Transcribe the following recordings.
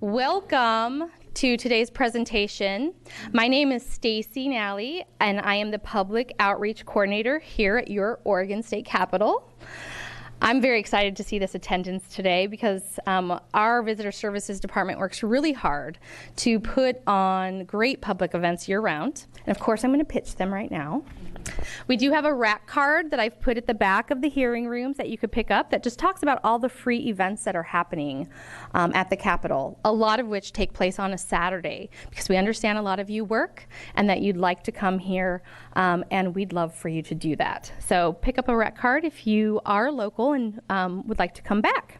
Welcome to today's presentation. My name is Stacy Nally, and I am the Public Outreach Coordinator here at your Oregon State Capitol. I'm very excited to see this attendance today because our Visitor Services Department works really hard to put on great public events year-round. And of course, I'm going to pitch them right now. We do have a rack card that I've put at the back of the hearing rooms that you could pick up that just talks about all the free events that are happening at the Capitol, a lot of which take place on a Saturday, because we understand a lot of you work and that you'd like to come here, and we'd love for you to do that. So pick up a rack card if you are local and would like to come back.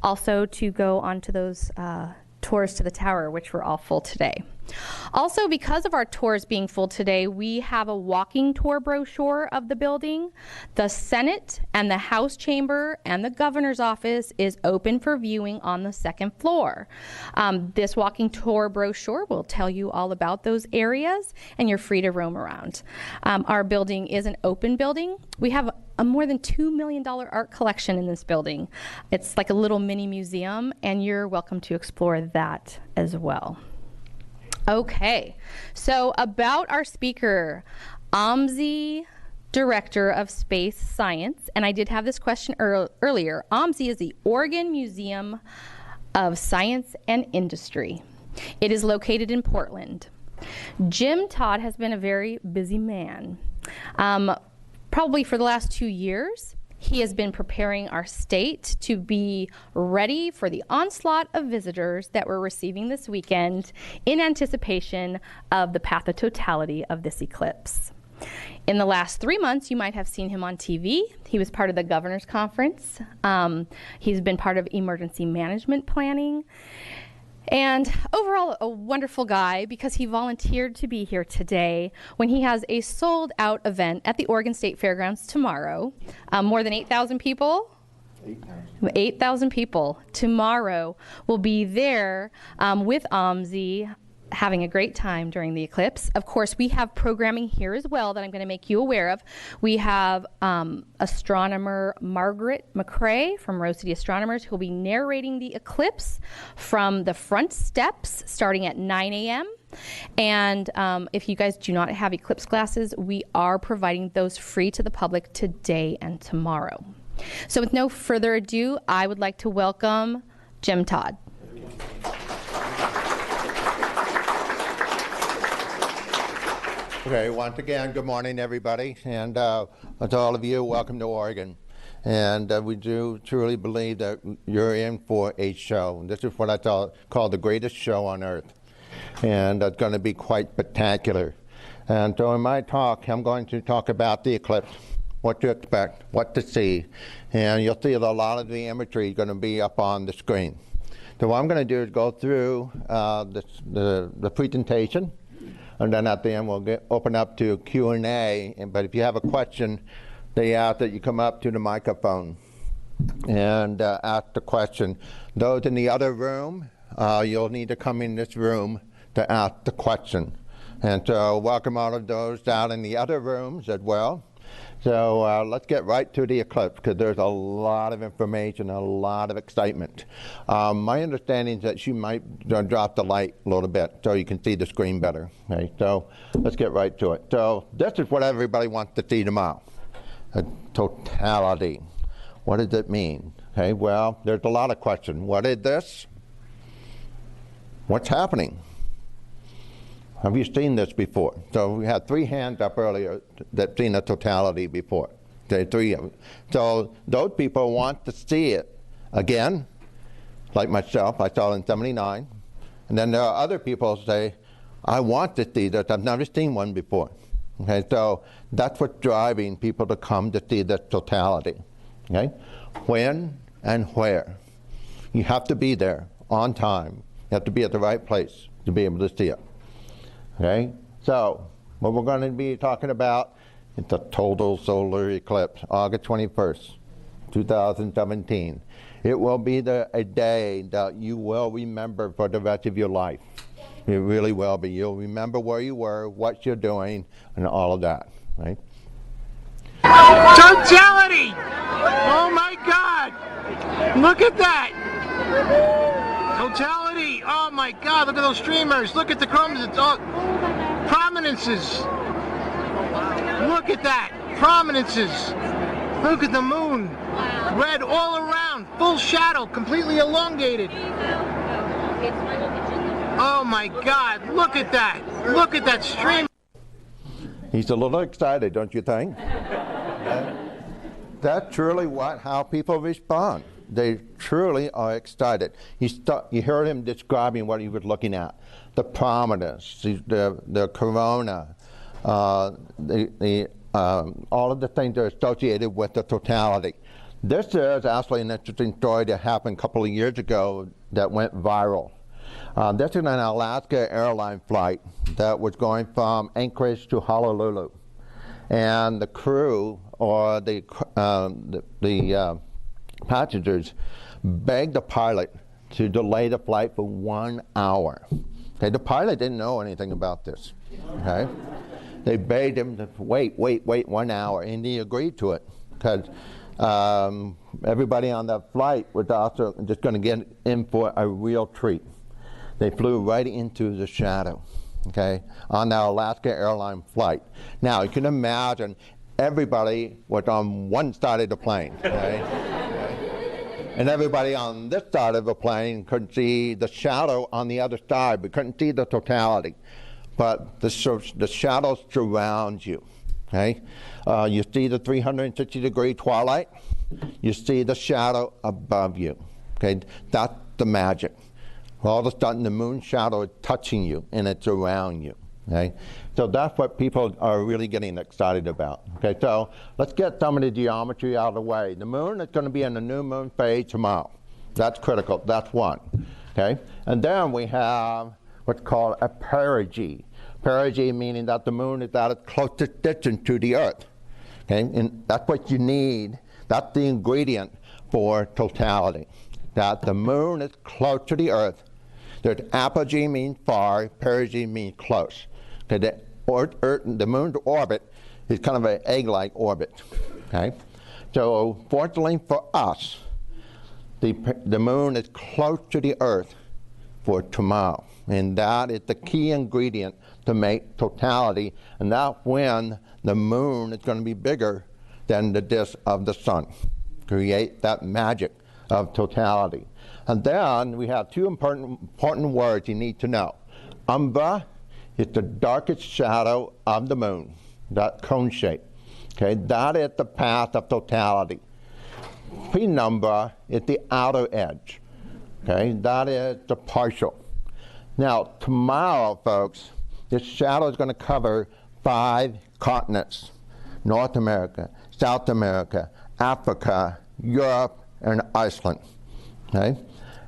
Also to go onto those tours to the tower, which were all full today. Also, because of our tours being full today, we have a walking tour brochure of the building. The Senate and the House chamber and the governor's office is open for viewing on the second floor. This walking tour brochure will tell you all about those areas, and you're free to roam around. Our building is an open building. We have a more than $2 million art collection in this building. It's like a little mini museum, and you're welcome to explore that as well. Okay, so about our speaker, OMSI Director of Space Science, and I did have this question earlier. OMSI is the Oregon Museum of Science and Industry. It is located in Portland. Jim Todd has been a very busy man. Probably for the last 2 years, he has been preparing our state to be ready for the onslaught of visitors that we're receiving this weekend in anticipation of the path of totality of this eclipse. In the last 3 months, you might have seen him on TV. He was part of the governor's conference. He's been part of emergency management planning. And overall, a wonderful guy because he volunteered to be here today when he has a sold-out event at the Oregon State Fairgrounds tomorrow. More than 8,000 people? 8,000 people tomorrow will be there with OMSI, having a great time during the eclipse. Of course, we have programming here as well that I'm going to make you aware of. We have astronomer Margaret McCrae from Rose City Astronomers who will be narrating the eclipse from the front steps starting at 9 a.m. And if you guys do not have eclipse glasses, we are providing those free to the public today and tomorrow. So with no further ado, I would like to welcome Jim Todd. Okay, once again, good morning, everybody, and to all of you, welcome to Oregon. And we do truly believe that you're in for a show. This is what I call the greatest show on earth, and it's going to be quite spectacular. And so in my talk, I'm going to talk about the eclipse, what to expect, what to see, and you'll see that a lot of the imagery is going to be up on the screen. So what I'm going to do is go through the presentation, and then at the end we'll open up to Q&A. But if you have a question, they ask that you come up to the microphone and ask the question. Those in the other room, you'll need to come in this room to ask the question. And so welcome all of those down in the other rooms as well. So let's get right to the eclipse because there's a lot of information, a lot of excitement. My understanding is that she might drop the light a little bit so you can see the screen better. Okay, so let's get right to it. So this is what everybody wants to see tomorrow. A totality. What does it mean? Okay, well, there's a lot of questions. What is this? What's happening? Have you seen this before? So we had 3 hands up earlier that seen a totality before. Okay, 3 of them. So those people want to see it again, like myself. I saw it in '79. And then there are other people who say, I want to see this. I've never seen one before. Okay, so that's what's driving people to come to see this totality. Okay, when and where. You have to be there on time. You have to be at the right place to be able to see it. Okay, so what we're going to be talking about is the total solar eclipse, August 21st, 2017. It will be a day that you will remember for the rest of your life. It really will be. You'll remember where you were, what you're doing, and all of that, right? Totality! Oh my God! Look at that! Totality! Oh! my God, look at those streamers. Look at the crumbs. It's all prominences. Look at that. Prominences. Look at the moon. Red all around. Full shadow. Completely elongated. Oh my God. Look at that. Look at that stream. He's a little excited, don't you think? That's truly how people respond. They truly are excited. You heard him describing what he was looking at. The prominence, the corona, all of the things that are associated with the totality. This is actually an interesting story that happened a couple of years ago that went viral. This is an Alaska airline flight that was going from Anchorage to Honolulu. And the crew, or the passengers, begged the pilot to delay the flight for 1 hour. Okay, the pilot didn't know anything about this. Okay, they begged him to wait 1 hour, and he agreed to it because everybody on that flight was also just going to get in for a real treat. They flew right into the shadow, okay, on the Alaska airline flight. Now, you can imagine everybody was on one side of the plane, okay? And everybody on this side of the plane could see the shadow on the other side, but couldn't see the totality. But the shadows surround you, okay? You see the 360-degree twilight. You see the shadow above you, okay? That's the magic. All of a sudden, the moon shadow is touching you, and it's around you, okay? So that's what people are really getting excited about, okay? So let's get some of the geometry out of the way. The moon is going to be in the new moon phase tomorrow. That's critical. That's one, okay? And then we have what's called a perigee. Perigee meaning that the moon is at its closest distance to the Earth, okay? And that's what you need. That's the ingredient for totality, that the moon is close to the Earth. There's apogee means far, perigee means close. Okay, the moon's orbit is kind of an egg-like orbit. Okay, so fortunately for us, the moon is close to the Earth for tomorrow, and that is the key ingredient to make totality. And that's when the moon is going to be bigger than the disk of the sun. Create that magic of totality. And then we have two important words you need to know. Umbra is the darkest shadow of the moon, that cone shape. Okay, that is the path of totality. Penumbra is the outer edge. Okay, that is the partial. Now, tomorrow, folks, this shadow is going to cover 5 continents: North America, South America, Africa, Europe, and Iceland. Okay?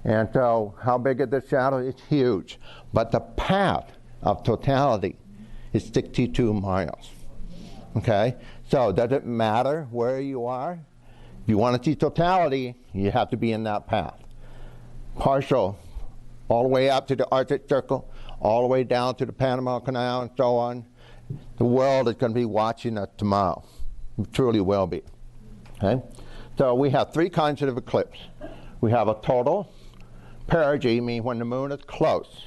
And so how big is the shadow? It's huge. But the path of totality is 62 miles. Okay? So does it matter where you are? If you want to see totality, you have to be in that path. Partial, all the way up to the Arctic Circle, all the way down to the Panama Canal and so on. The world is going to be watching us tomorrow. It truly will be. Okay? So we have 3 kinds of eclipse. We have a total. Perigee means when the moon is close.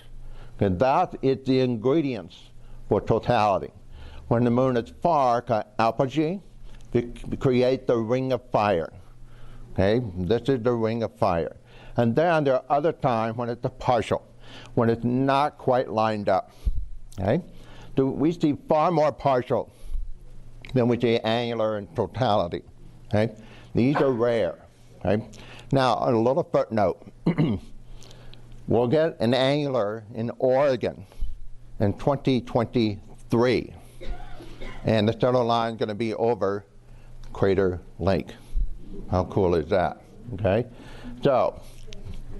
And that is the ingredients for totality. When the moon is far, apogee, we create the ring of fire. Okay, this is the ring of fire. And then there are other times when it's a partial, when it's not quite lined up. Okay, so we see far more partial than we see angular and totality. Okay, these are rare. Okay, now a little footnote. We'll get an angular in Oregon in 2023, and the center line is going to be over Crater Lake. How cool is that? Okay, so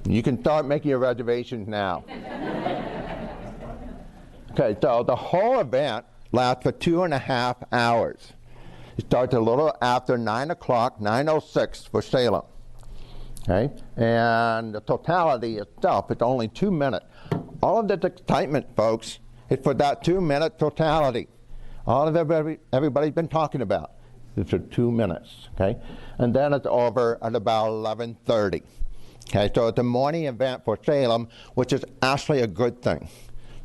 you can start making your reservations now. Okay, so the whole event lasts for 2.5 hours. It starts a little after 9 o'clock, 9:06 for Salem. Okay, and the totality itself is only 2 minutes. All of this excitement, folks, is for that 2-minute totality. All of everybody's been talking about is for 2 minutes. Okay, and then it's over at about 11:30. Okay, so it's a morning event for Salem, which is actually a good thing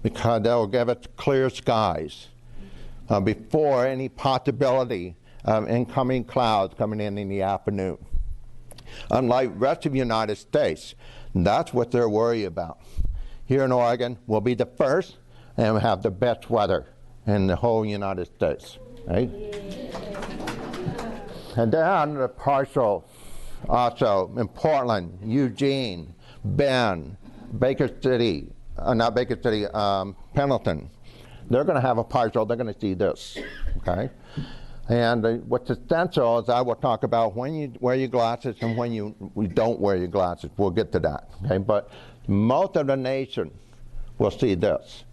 because that will give us clear skies before any possibility of incoming clouds coming in the afternoon. Unlike the rest of the United States, that's what they're worried about. Here in Oregon, we'll be the first and we'll have the best weather in the whole United States. Right? And then the partial also in Portland, Eugene, Bend, Baker City, not Baker City, Pendleton. They're going to have a partial. They're going to see this, okay? And what's essential is I will talk about when you wear your glasses and when you don't wear your glasses. We'll get to that, okay? But most of the nation will see this.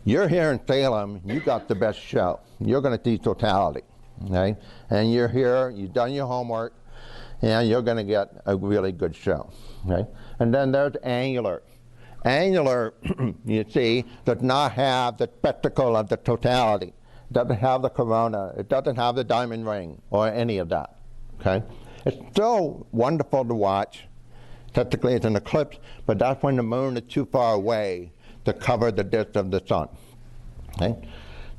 You're here in Salem, you got the best show. You're going to see totality, okay? And you're here, you've done your homework, and you're going to get a really good show, okay? And then there's angular. Angular, you see, does not have the spectacle of the totality. It doesn't have the corona. It doesn't have the diamond ring or any of that, okay? It's still wonderful to watch. Technically, it's an eclipse, but that's when the moon is too far away to cover the disk of the sun, okay?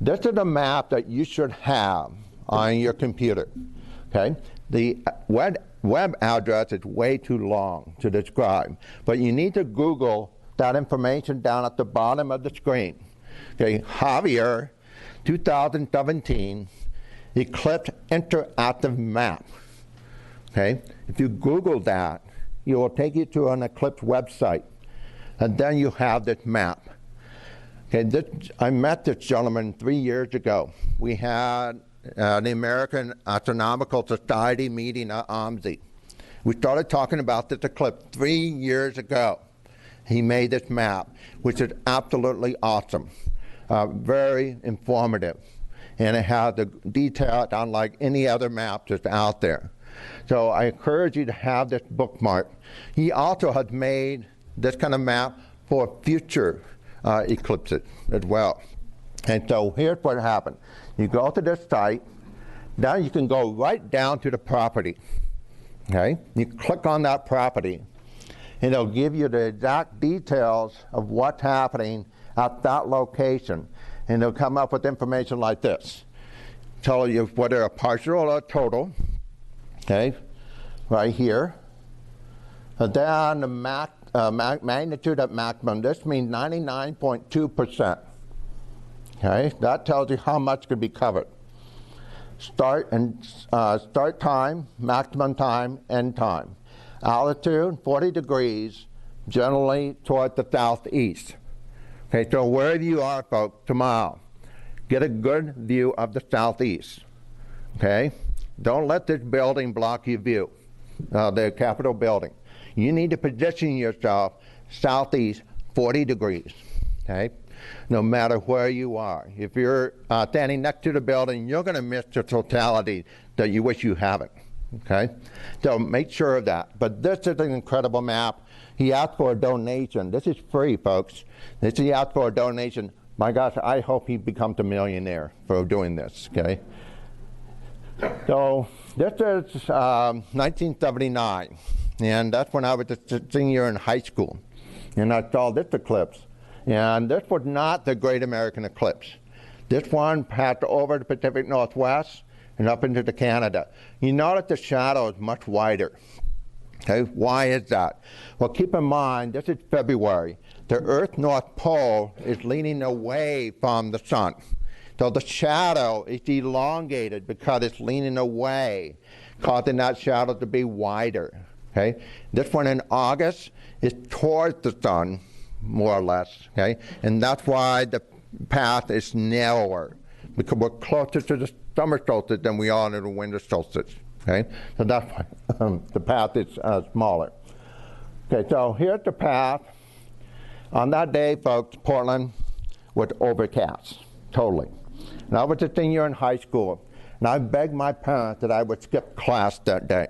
This is a map that you should have on your computer, okay? The web address is way too long to describe, but you need to Google that information down at the bottom of the screen. Okay, Javier, 2017, Eclipse Interactive Map. Okay, if you Google that, it will take you to an Eclipse website, and then you have this map. Okay, I met this gentleman 3 years ago. We had the American Astronomical Society meeting at OMSI. We started talking about this eclipse 3 years ago. He made this map, which is absolutely awesome, very informative, and it has the detail unlike any other map that's out there. So I encourage you to have this bookmark. He also has made this kind of map for future eclipses as well. And so here's what happened. You go to this site, now you can go right down to the property. Okay? You click on that property, and it'll give you the exact details of what's happening at that location. And it'll come up with information like this. Tell you whether a partial or a total, okay, right here. And then the magnitude at maximum, this means 99.2%. Okay, that tells you how much could be covered. Start time, maximum time, end time. Altitude, 40 degrees, generally toward the southeast. Okay, so wherever you are, folks, tomorrow, get a good view of the southeast. Okay, don't let this building block your view, the Capitol building. You need to position yourself southeast, 40 degrees. Okay, no matter where you are. If you're standing next to the building, you're going to miss the totality that you wish you haven't. Okay, so make sure of that. But this is an incredible map. He asked for a donation. This is free, folks. He asked for a donation. My gosh, I hope he becomes a millionaire for doing this. Okay. So this is 1979, and that's when I was a senior in high school, and I saw this eclipse. And this was not the Great American Eclipse. This one passed over the Pacific Northwest and up into the Canada. You notice the shadow is much wider. Okay, why is that? Well, keep in mind, this is February. The Earth's North Pole is leaning away from the sun. So the shadow is elongated because it's leaning away, causing that shadow to be wider. Okay, this one in August is towards the sun, more or less, okay? And that's why the path is narrower, because we're closer to the summer solstice than we are to the winter solstice, okay? So that's why the path is smaller. Okay, so here's the path. On that day, folks, Portland was overcast, totally. And I was a senior in high school, and I begged my parents that I would skip class that day,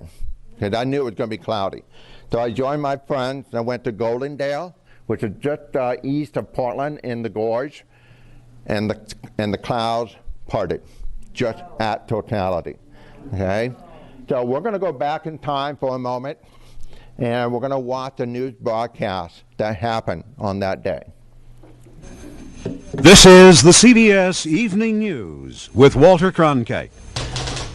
because I knew it was going to be cloudy. So I joined my friends, and I went to Goldendale, which is just east of Portland in the gorge, and the clouds parted, just at totality, okay? So we're going to go back in time for a moment, and we're going to watch the news broadcast that happened on that day. This is the CBS Evening News with Walter Cronkite.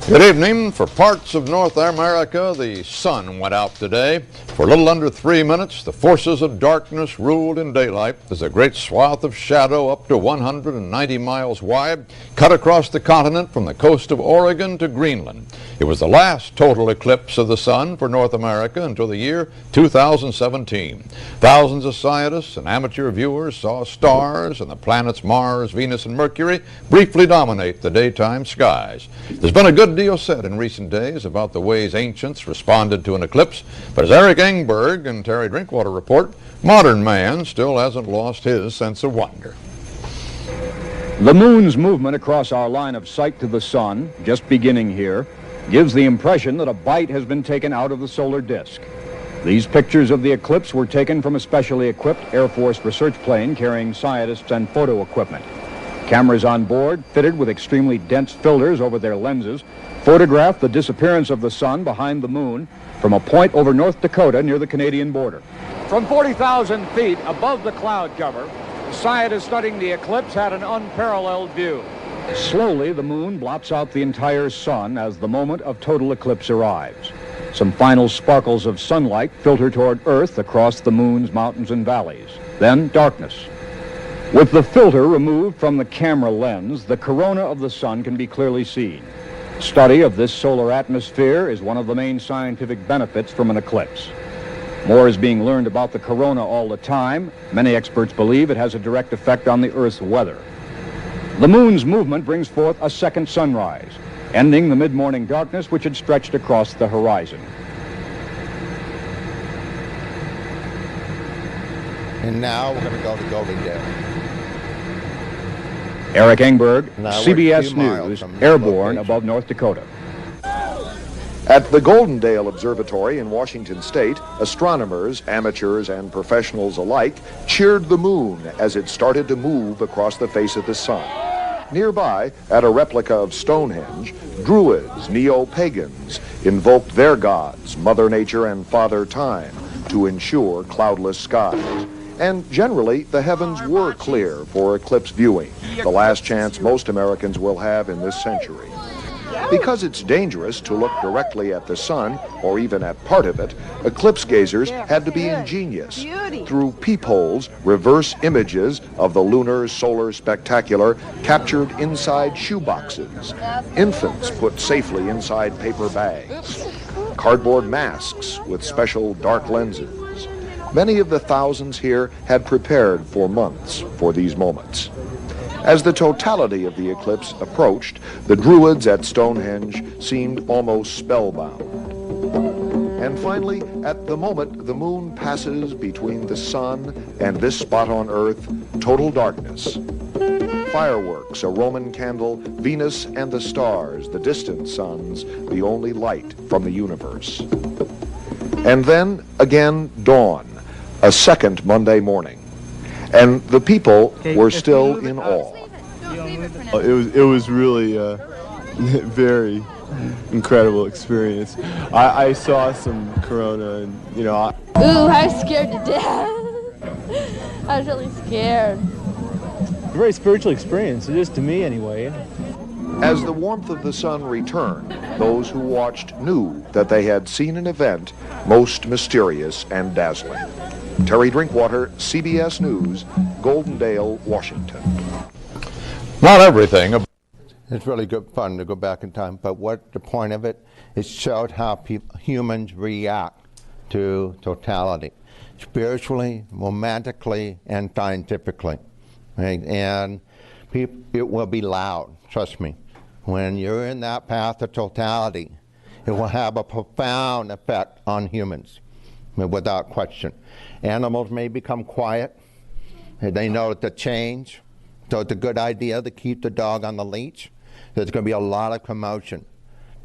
Good evening. For parts of North America, the sun went out today. For a little under 3 minutes, the forces of darkness ruled in daylight as a great swath of shadow up to 190 miles wide cut across the continent from the coast of Oregon to Greenland. It was the last total eclipse of the sun for North America until the year 2017. Thousands of scientists and amateur viewers saw stars and the planets Mars, Venus, and Mercury briefly dominate the daytime skies. There's been a good deal said in recent days about the ways ancients responded to an eclipse, but as Eric Engberg and Terry Drinkwater report, modern man still hasn't lost his sense of wonder. The moon's movement across our line of sight to the sun, just beginning here, gives the impression that a bite has been taken out of the solar disk. These pictures of the eclipse were taken from a specially equipped Air Force research plane carrying scientists and photo equipment. Cameras on board, fitted with extremely dense filters over their lenses, photographed the disappearance of the sun behind the moon from a point over North Dakota near the Canadian border. From 40,000 feet above the cloud cover, scientists studying the eclipse had an unparalleled view. Slowly, the moon blots out the entire sun as the moment of total eclipse arrives. Some final sparkles of sunlight filter toward Earth across the moon's mountains and valleys. Then darkness. With the filter removed from the camera lens, the corona of the sun can be clearly seen. Study of this solar atmosphere is one of the main scientific benefits from an eclipse. More is being learned about the corona all the time. Many experts believe it has a direct effect on the Earth's weather. The moon's movement brings forth a second sunrise, ending the mid-morning darkness which had stretched across the horizon. And now we're going to go to Golden Gate. Eric Engberg, Now we're a CBS few miles News, from this airborne location. above North Dakota. At the Goldendale Observatory in Washington State, astronomers, amateurs, and professionals alike cheered the moon as it started to move across the face of the sun. Nearby, at a replica of Stonehenge, Druids, neo-pagans, invoked their gods, Mother Nature and Father Time, to ensure cloudless skies. And generally, the heavens were clear for eclipse viewing, the last chance most Americans will have in this century. Because it's dangerous to look directly at the sun, or even at part of it, eclipse gazers had to be ingenious. Through peepholes, reverse images of the lunar solar spectacular captured inside shoeboxes. Infants put safely inside paper bags. Cardboard masks with special dark lenses. Many of the thousands here had prepared for months for these moments. As the totality of the eclipse approached, the Druids at Stonehenge seemed almost spellbound. And finally, at the moment the moon passes between the sun and this spot on Earth, total darkness. Fireworks, a Roman candle, Venus and the stars, the distant suns, the only light from the universe. And then, again, dawn, a second Monday morning. And the people were still in awe. It was really a very incredible experience. I saw some corona, and you know. Ooh, I was scared to death. I was really scared. A very spiritual experience, it is to me anyway. As the warmth of the sun returned, those who watched knew that they had seen an event most mysterious and dazzling. Terry Drinkwater, CBS News, Goldendale, Washington. Not everything. It's really good fun to go back in time, but what the point of it, it showed how humans react to totality, spiritually, romantically, and scientifically. Right? And it will be loud, trust me. When you're in that path of totality, it will have a profound effect on humans, without question. Animals may become quiet. They know the change. So it's a good idea to keep the dog on the leash. There's going to be a lot of commotion.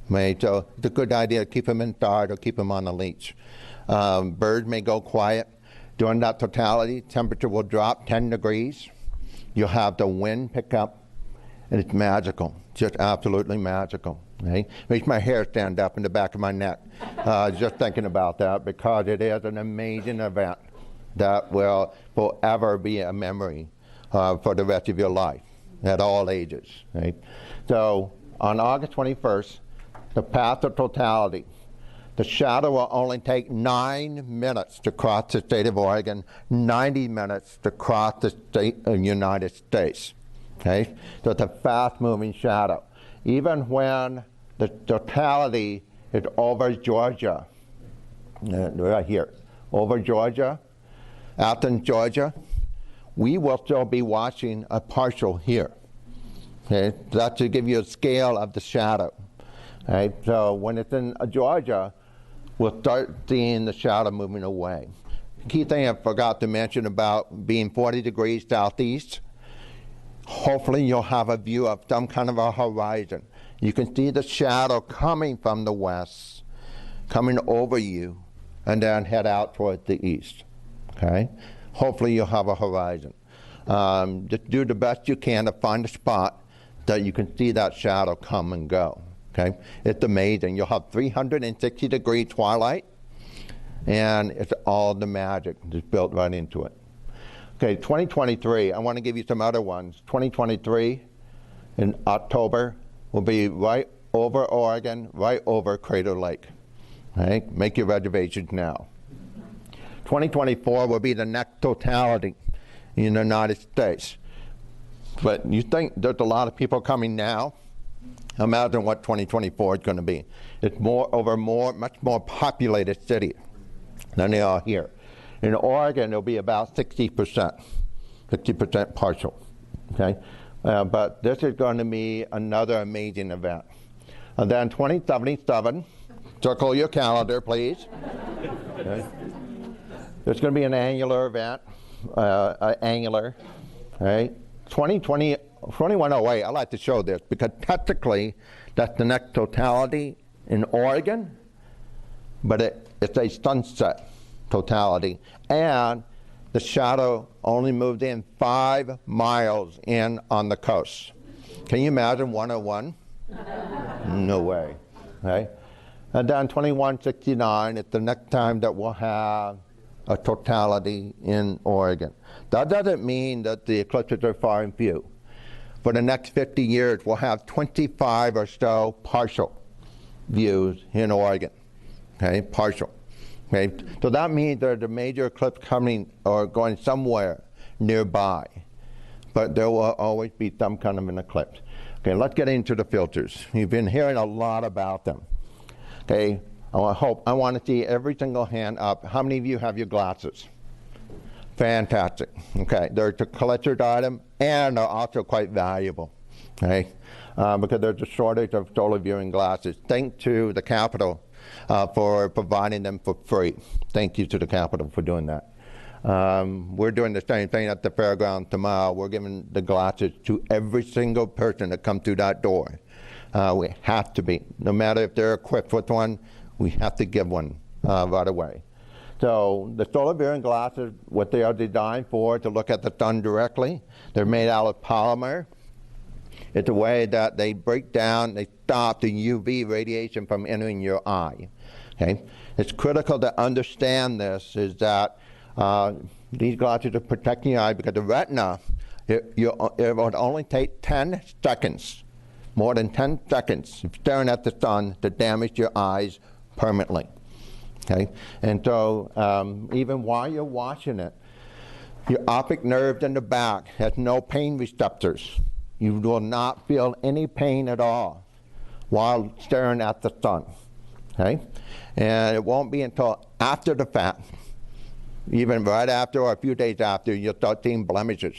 Right? So it's a good idea to keep him inside or keep him on the leash. Birds may go quiet. During that totality, temperature will drop 10 degrees. You'll have the wind pick up, and it's magical, just absolutely magical. Okay? Makes my hair stand up in the back of my neck just thinking about that, because it is an amazing event that will forever be a memory for the rest of your life at all ages. Right? So on August 21st, the path of totality, the shadow will only take 9 minutes to cross the state of Oregon, 90 minutes to cross the state of the United States. Okay? So it's a fast-moving shadow. Even when the totality is over Georgia, right here, over Georgia, Athens, Georgia, we will still be watching a partial here. Okay? That's to give you a scale of the shadow. Right? So when it's in Georgia, we'll start seeing the shadow moving away. Key thing I forgot to mention about being 40 degrees southeast, hopefully you'll have a view of some kind of a horizon. You can see the shadow coming from the west, coming over you, and then head out towards the east. Okay? Hopefully you'll have a horizon. Just do the best you can to find a spot that you can see that shadow come and go. Okay? It's amazing. You'll have 360-degree twilight, and it's all the magic just built right into it. Okay, 2023, I want to give you some other ones. 2023 in October will be right over Oregon, right over Crater Lake. Right? Make your reservations now. 2024 will be the next totality in the United States. But you think there's a lot of people coming now? Imagine what 2024 is going to be. It's much more populated city than they are here. In Oregon, it'll be about 60% partial. Okay, but this is going to be another amazing event. And then 2077, circle your calendar, please. Okay. There's going to be an annular event, annular, right? 2108, I like to show this because technically that's the next totality in Oregon, but it's a sunset totality, and the shadow only moved in 5 miles in on the coast. Can you imagine 101? No way, right? And then 2169, it's the next time that we'll have a totality in Oregon. That doesn't mean that the eclipses are far and few. For the next 50 years, we'll have 25 or so partial views in Oregon, okay, partial. Okay? So that means there's a major eclipse coming or going somewhere nearby, but there will always be some kind of an eclipse. Okay, let's get into the filters. You've been hearing a lot about them. Okay, I want to see every single hand up. How many of you have your glasses? Fantastic. Okay, they're a collector's item, and they're also quite valuable. Okay, because there's a shortage of solar viewing glasses. Thanks to the Capitol for providing them for free. Thank you to the Capitol for doing that. We're doing the same thing at the fairground tomorrow. We're giving the glasses to every single person that comes through that door. We have to be. No matter if they're equipped with one, we have to give one right away. So the solar viewing glasses, what they are designed for, to look at the sun directly. They're made out of polymer. It's a way that they break down, they stop the UV radiation from entering your eye. Okay? It's critical to understand this, is that these glasses are protecting your eye because the retina, it would only take 10 seconds, more than 10 seconds, staring at the sun to damage your eyes permanently. Okay? And so even while you're watching it, your optic nerve in the back has no pain receptors. You will not feel any pain at all while staring at the sun. Okay? And it won't be until after the fact, even right after or a few days after, you'll start seeing blemishes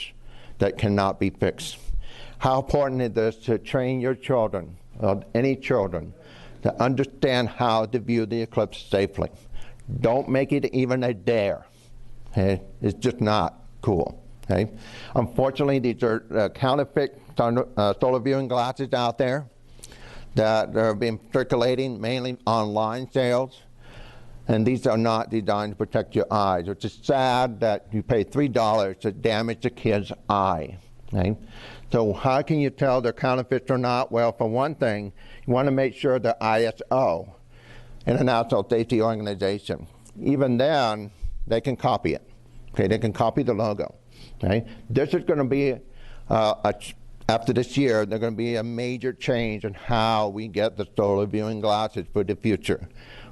that cannot be fixed. How important is this to train your children, or any children, to understand how to view the eclipse safely? Don't make it even a dare. Okay? It's just not cool. Okay? Unfortunately, these are counterfeit solar viewing glasses out there that are being circulating, mainly online sales. And these are not designed to protect your eyes. It's just sad that you pay $3 to damage a kid's eye. Okay? So how can you tell they're counterfeits or not? Well, for one thing, you want to make sure they're ISO, International Safety Organization. Even then, they can copy it. Okay, they can copy the logo. Okay, this is going to be after this year, there's going to be a major change in how we get the solar viewing glasses for the future.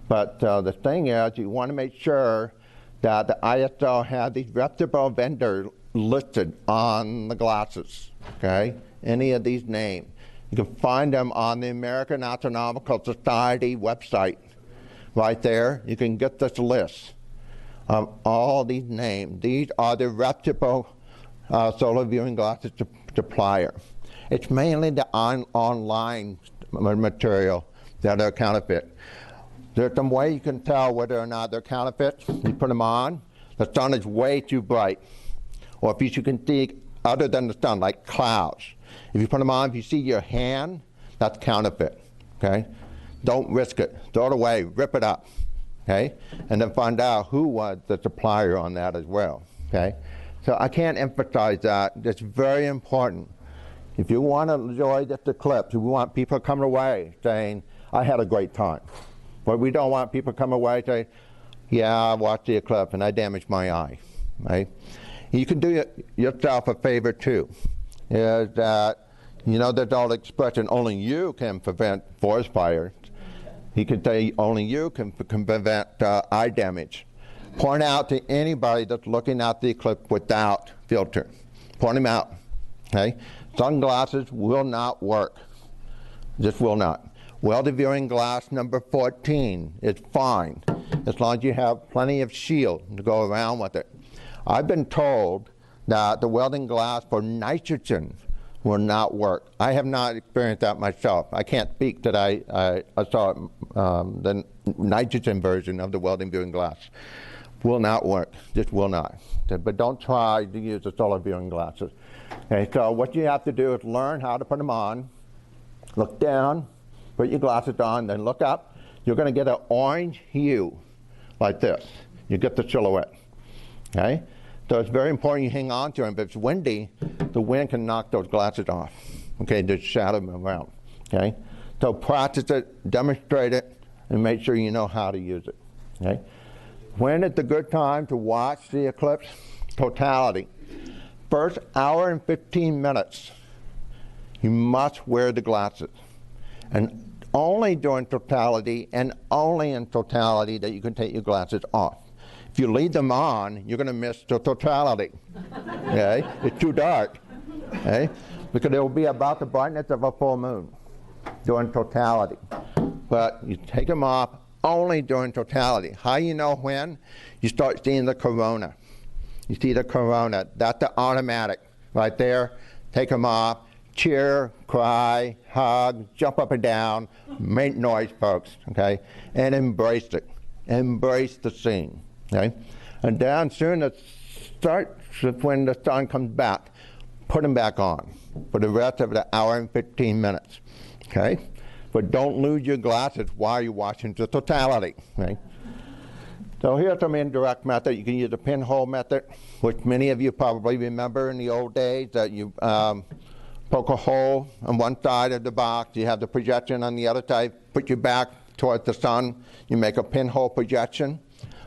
But the thing is, you want to make sure that the ISO has these reputable vendors listed on the glasses. Okay, any of these names. You can find them on the American Astronomical Society website. Right there, you can get this list of all these names. These are the reputable solar viewing glasses supplier. It's mainly the online material that are counterfeit. There's some way you can tell whether or not they're counterfeit. You put them on, the sun is way too bright. Or if you can see other than the sun, like clouds. If you put them on, if you see your hand, that's counterfeit, okay? Don't risk it. Throw it away, rip it up, okay? And then find out who was the supplier on that as well, okay? So I can't emphasize that. It's very important. If you want to enjoy this eclipse, we want people coming away saying, I had a great time. But we don't want people coming away saying, yeah, I watched the eclipse and I damaged my eye, right? You can do yourself a favor too, is that, you know, that old expression, only you can prevent forest fires. He could say only you can prevent eye damage. Point out to anybody that's looking at the eclipse without filter. Point them out, okay? Sunglasses will not work. Just will not. Welded viewing glass number 14 is fine, as long as you have plenty of shield to go around with it. I've been told that the welding glass for nitrogen will not work. I have not experienced that myself. I can't speak that I saw the nitrogen version of the welding viewing glass. Will not work, just will not. But don't try to use the solar viewing glasses. Okay, so what you have to do is learn how to put them on, look down, put your glasses on, then look up. You're going to get an orange hue like this. You get the silhouette, okay? So it's very important you hang on to them. If it's windy, the wind can knock those glasses off, okay, just shadow them around, okay? So practice it, demonstrate it, and make sure you know how to use it, okay? When is the good time to watch the eclipse? Totality. First hour and 15 minutes, you must wear the glasses. And only during totality and only in totality that you can take your glasses off. If you leave them on, you're going to miss the totality. Okay? It's too dark. Okay? Because it will be about the brightness of a full moon during totality. But you take them off only during totality. How you know when? You start seeing the corona. You see the corona. That's the automatic. Right there. Take them off. Cheer, cry, hug, jump up and down. Make noise, folks. Okay? And embrace it. Embrace the scene. Okay? And then soon it starts when the sun comes back. Put them back on for the rest of the hour and 15 minutes. Okay? But don't lose your glasses while you're watching the totality. Okay? So here's some indirect method. You can use the pinhole method, which many of you probably remember in the old days, that you poke a hole on one side of the box, you have the projection on the other side, put your back towards the sun, you make a pinhole projection.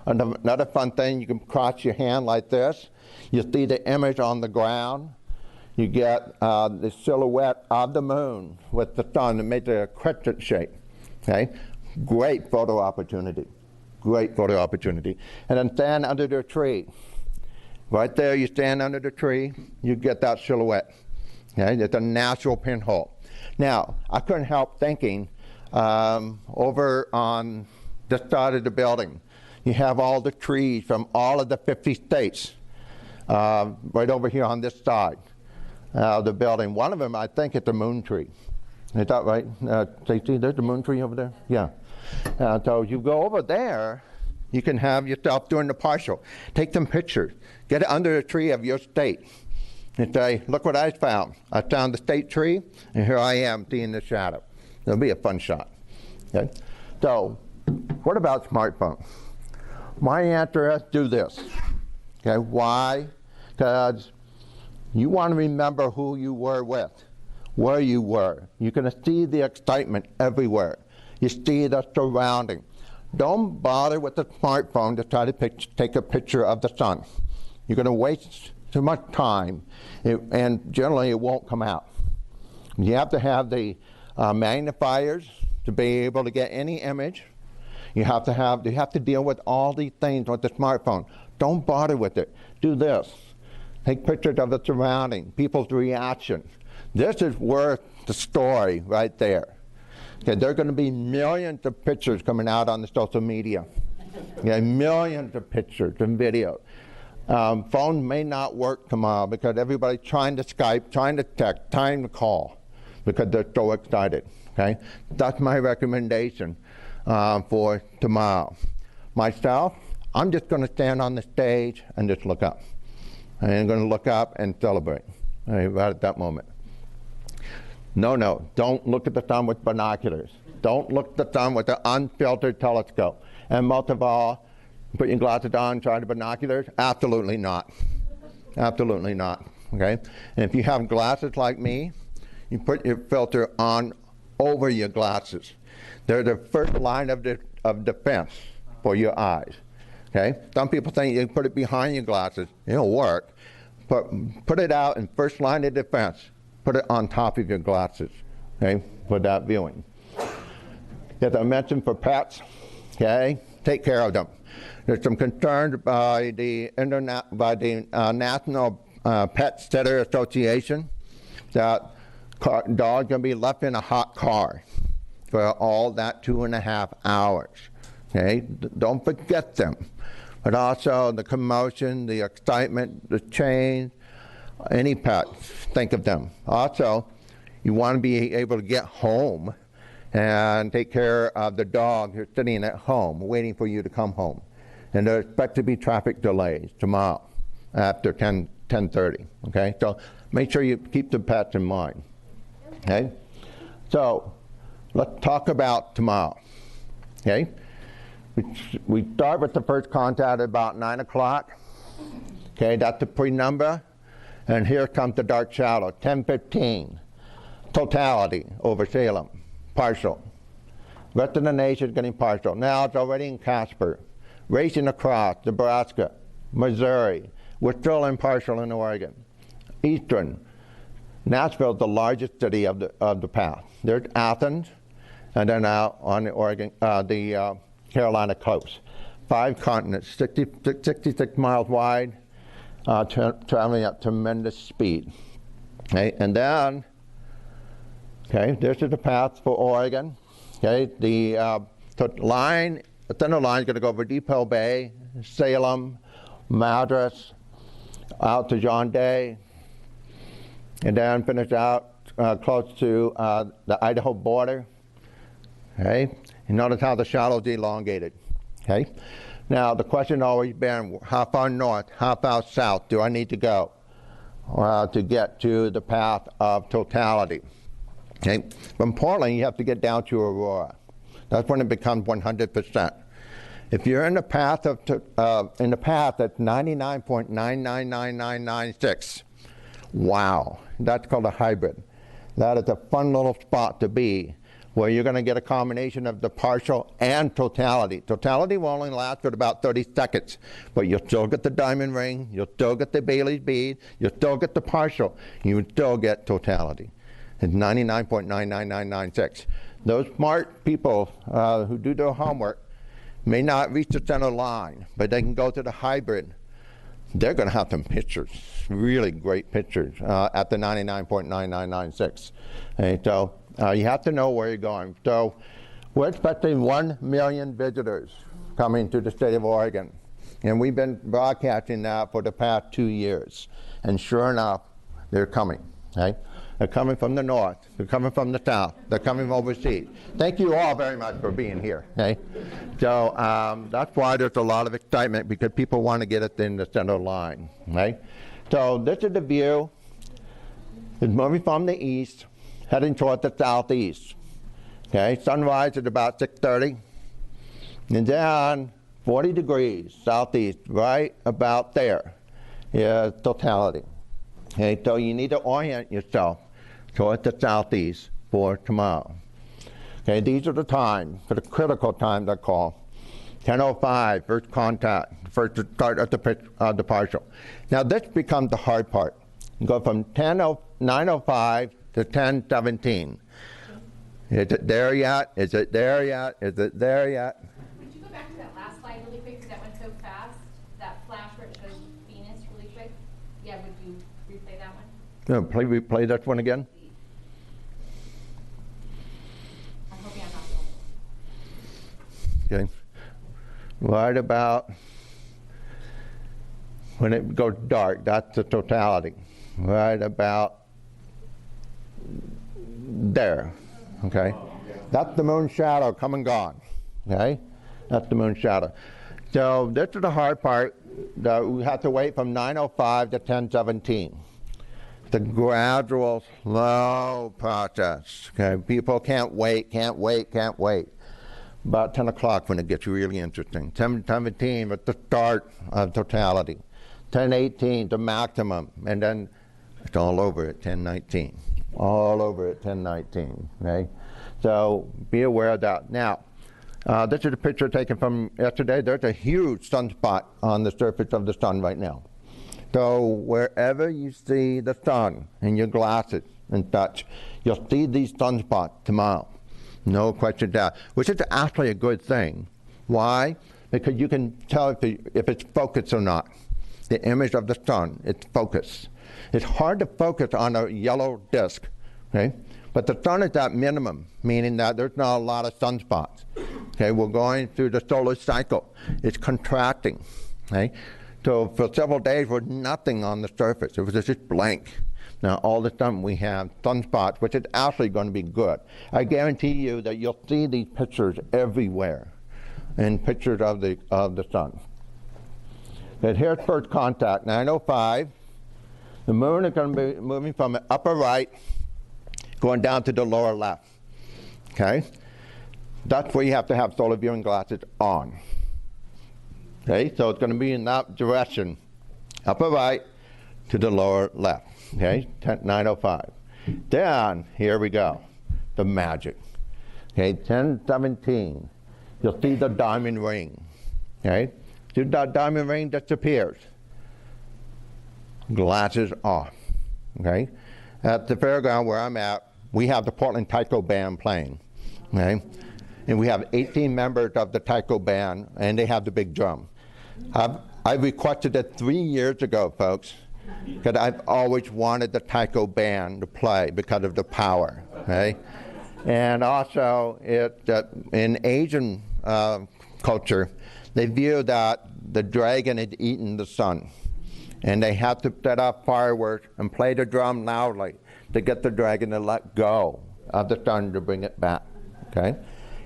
Another fun thing, you can cross your hand like this. You see the image on the ground. You get the silhouette of the moon with the sun that makes a crescent shape. Okay? Great photo opportunity. Great photo opportunity. And then stand under the tree. Right there, you stand under the tree, you get that silhouette. Okay? It's a natural pinhole. Now, I couldn't help thinking over on this side of the building, you have all the trees from all of the 50 states right over here on this side of the building. One of them, I think, is the moon tree. Is that right? Stacey, there's the moon tree over there? Yeah. So you go over there, you can have yourself doing the partial. Take some pictures. Get it under the tree of your state. And say, look what I found. I found the state tree, and here I am seeing the shadow. It'll be a fun shot. Okay? So, what about smartphone? My answer is do this. Okay, why? Because You want to remember who you were with, where you were. You're going to see the excitement everywhere. You see the surrounding. Don't bother with the smartphone to try to take a picture of the sun. You're going to waste too much time, and generally it won't come out. You have to have the magnifiers to be able to get any image. You have to deal with all these things with the smartphone. Don't bother with it. Do this. Take pictures of the surrounding, people's reaction. This is worth the story right there. Okay, there are going to be millions of pictures coming out on the social media. Okay, millions of pictures and videos. Phone may not work tomorrow because everybody's trying to Skype, trying to text, trying to call because they're so excited. Okay, that's my recommendation for tomorrow. Myself, I'm just going to stand on the stage and just look up. I'm going to look up and celebrate right at that moment. No, don't look at the sun with binoculars. Don't look at the sun with an unfiltered telescope. And most of all, put your glasses on, try the binoculars? Absolutely not. Absolutely not, okay? And if you have glasses like me, you put your filter on over your glasses. They're the first line of defense for your eyes, okay? Some people think you can put it behind your glasses. It'll work. But put it out in first line of defense. Put it on top of your glasses, okay, for that viewing. As I mentioned, for pets, okay, take care of them. There's some concerns by the National Pet Sitter Association that dogs are going to be left in a hot car for all that 2.5 hours. Okay, don't forget them. But also the commotion, the excitement, the change. Any pet, think of them. Also, you want to be able to get home and take care of the dog who's sitting at home waiting for you to come home. And there expect to be traffic delays tomorrow after 10:30, okay? So make sure you keep the pets in mind, okay? So let's talk about tomorrow, okay? We start with the first contact at about 9 o'clock, okay? That's the pre-number. And here comes the dark shadow, 10:15. Totality over Salem, partial. Rest of the nation is getting partial. Now it's already in Casper. Racing across Nebraska, Missouri. We're still in partial in Oregon. Eastern. Nashville is the largest city of the path. There's Athens, and then out on the Carolina coast. 5 continents, 66 miles wide. Traveling at tremendous speed. Okay, and then, okay, this is the path for Oregon. Okay, the center line is going to go over Depot Bay, Salem, Madras, out to John Day, and then finish out close to the Idaho border. Okay, and notice how the shadow is elongated. Okay. Now, the question always been, how far north, how far south do I need to go to get to the path of totality? Okay? From Portland, you have to get down to Aurora. That's when it becomes 100%. If you're in the path that's 99.999996, wow, that's called a hybrid. That is a fun little spot to be, where you're going to get a combination of the partial and totality. Totality will only last for about 30 seconds, but you'll still get the diamond ring, you'll still get the Bailey's bead, you'll still get the partial, you would still get totality. It's 99.99996. Those smart people who do their homework may not reach the center line, but they can go to the hybrid. They're going to have some pictures, really great pictures at the 99.9996. Okay, so you have to know where you're going. So we're expecting 1 million visitors coming to the state of Oregon. And we've been broadcasting that for the past 2 years. And sure enough, they're coming. Okay? They're coming from the north. They're coming from the south. They're coming from overseas. Thank you all very much for being here. Okay? So that's why there's a lot of excitement, because people want to get it in the center line. Okay? So this is the view. It's moving from the east, heading toward the southeast. Okay? Sunrise is about 6:30. And then 40 degrees southeast, right about there, is totality. Okay, so you need to orient yourself toward the southeast for tomorrow. Okay, these are the times, for the critical times I call. 10:05, first contact, first start of the partial. Now this becomes the hard part. You go from 9:05 to 10:17. Is it there yet? Is it there yet? Is it there yet? Could you go back to that last slide really quick, because that went so fast, that flash where it shows Venus really quick? Yeah, would you replay that one? No, replay that one again. I'm hoping I'm not the only one. Okay. Right about when it goes dark, that's the totality. Right about there, okay? That's the moon shadow come and gone, okay? That's the moon shadow. So this is the hard part, that we have to wait from 9:05 to 10:17. The gradual, slow process, okay? People can't wait. About 10 o'clock when it gets really interesting. 10:17 at the start of totality. 10:18 the maximum, and then it's all over at 10:19. All over at 10:19, okay? So be aware of that. Now, this is a picture taken from yesterday. There's a huge sunspot on the surface of the sun right now. So wherever you see the sun in your glasses and such, you'll see these sunspots tomorrow. No question doubt, which is actually a good thing. Why? Because you can tell if it's focused or not. The image of the sun, it's focused. It's hard to focus on a yellow disk, okay? But the sun is at minimum, meaning that there's not a lot of sunspots. Okay, we're going through the solar cycle. It's contracting, okay? So for several days, there was nothing on the surface. It was just blank. Now, all of a sudden, we have sunspots, which is actually going to be good. I guarantee you that you'll see these pictures everywhere, and pictures of the sun. And here's first contact, 9:05. The moon is going to be moving from the upper right, going down to the lower left. Okay? That's where you have to have solar viewing glasses on. Okay, so it's going to be in that direction, upper right to the lower left. Okay, 9:05. Then, here we go, the magic. Okay, 10:17, you'll see the diamond ring. Okay, see that diamond ring disappears. Glasses off. Okay, at the fairground where I'm at, we have the Portland Taiko Band playing. Okay, and we have 18 members of the Taiko Band, and they have the big drum. I requested it 3 years ago, folks, because I've always wanted the Taiko Band to play because of the power, okay? And also, in Asian culture, they view that the dragon had eaten the sun, and they have to set off fireworks and play the drum loudly to get the dragon to let go of the sun to bring it back, okay?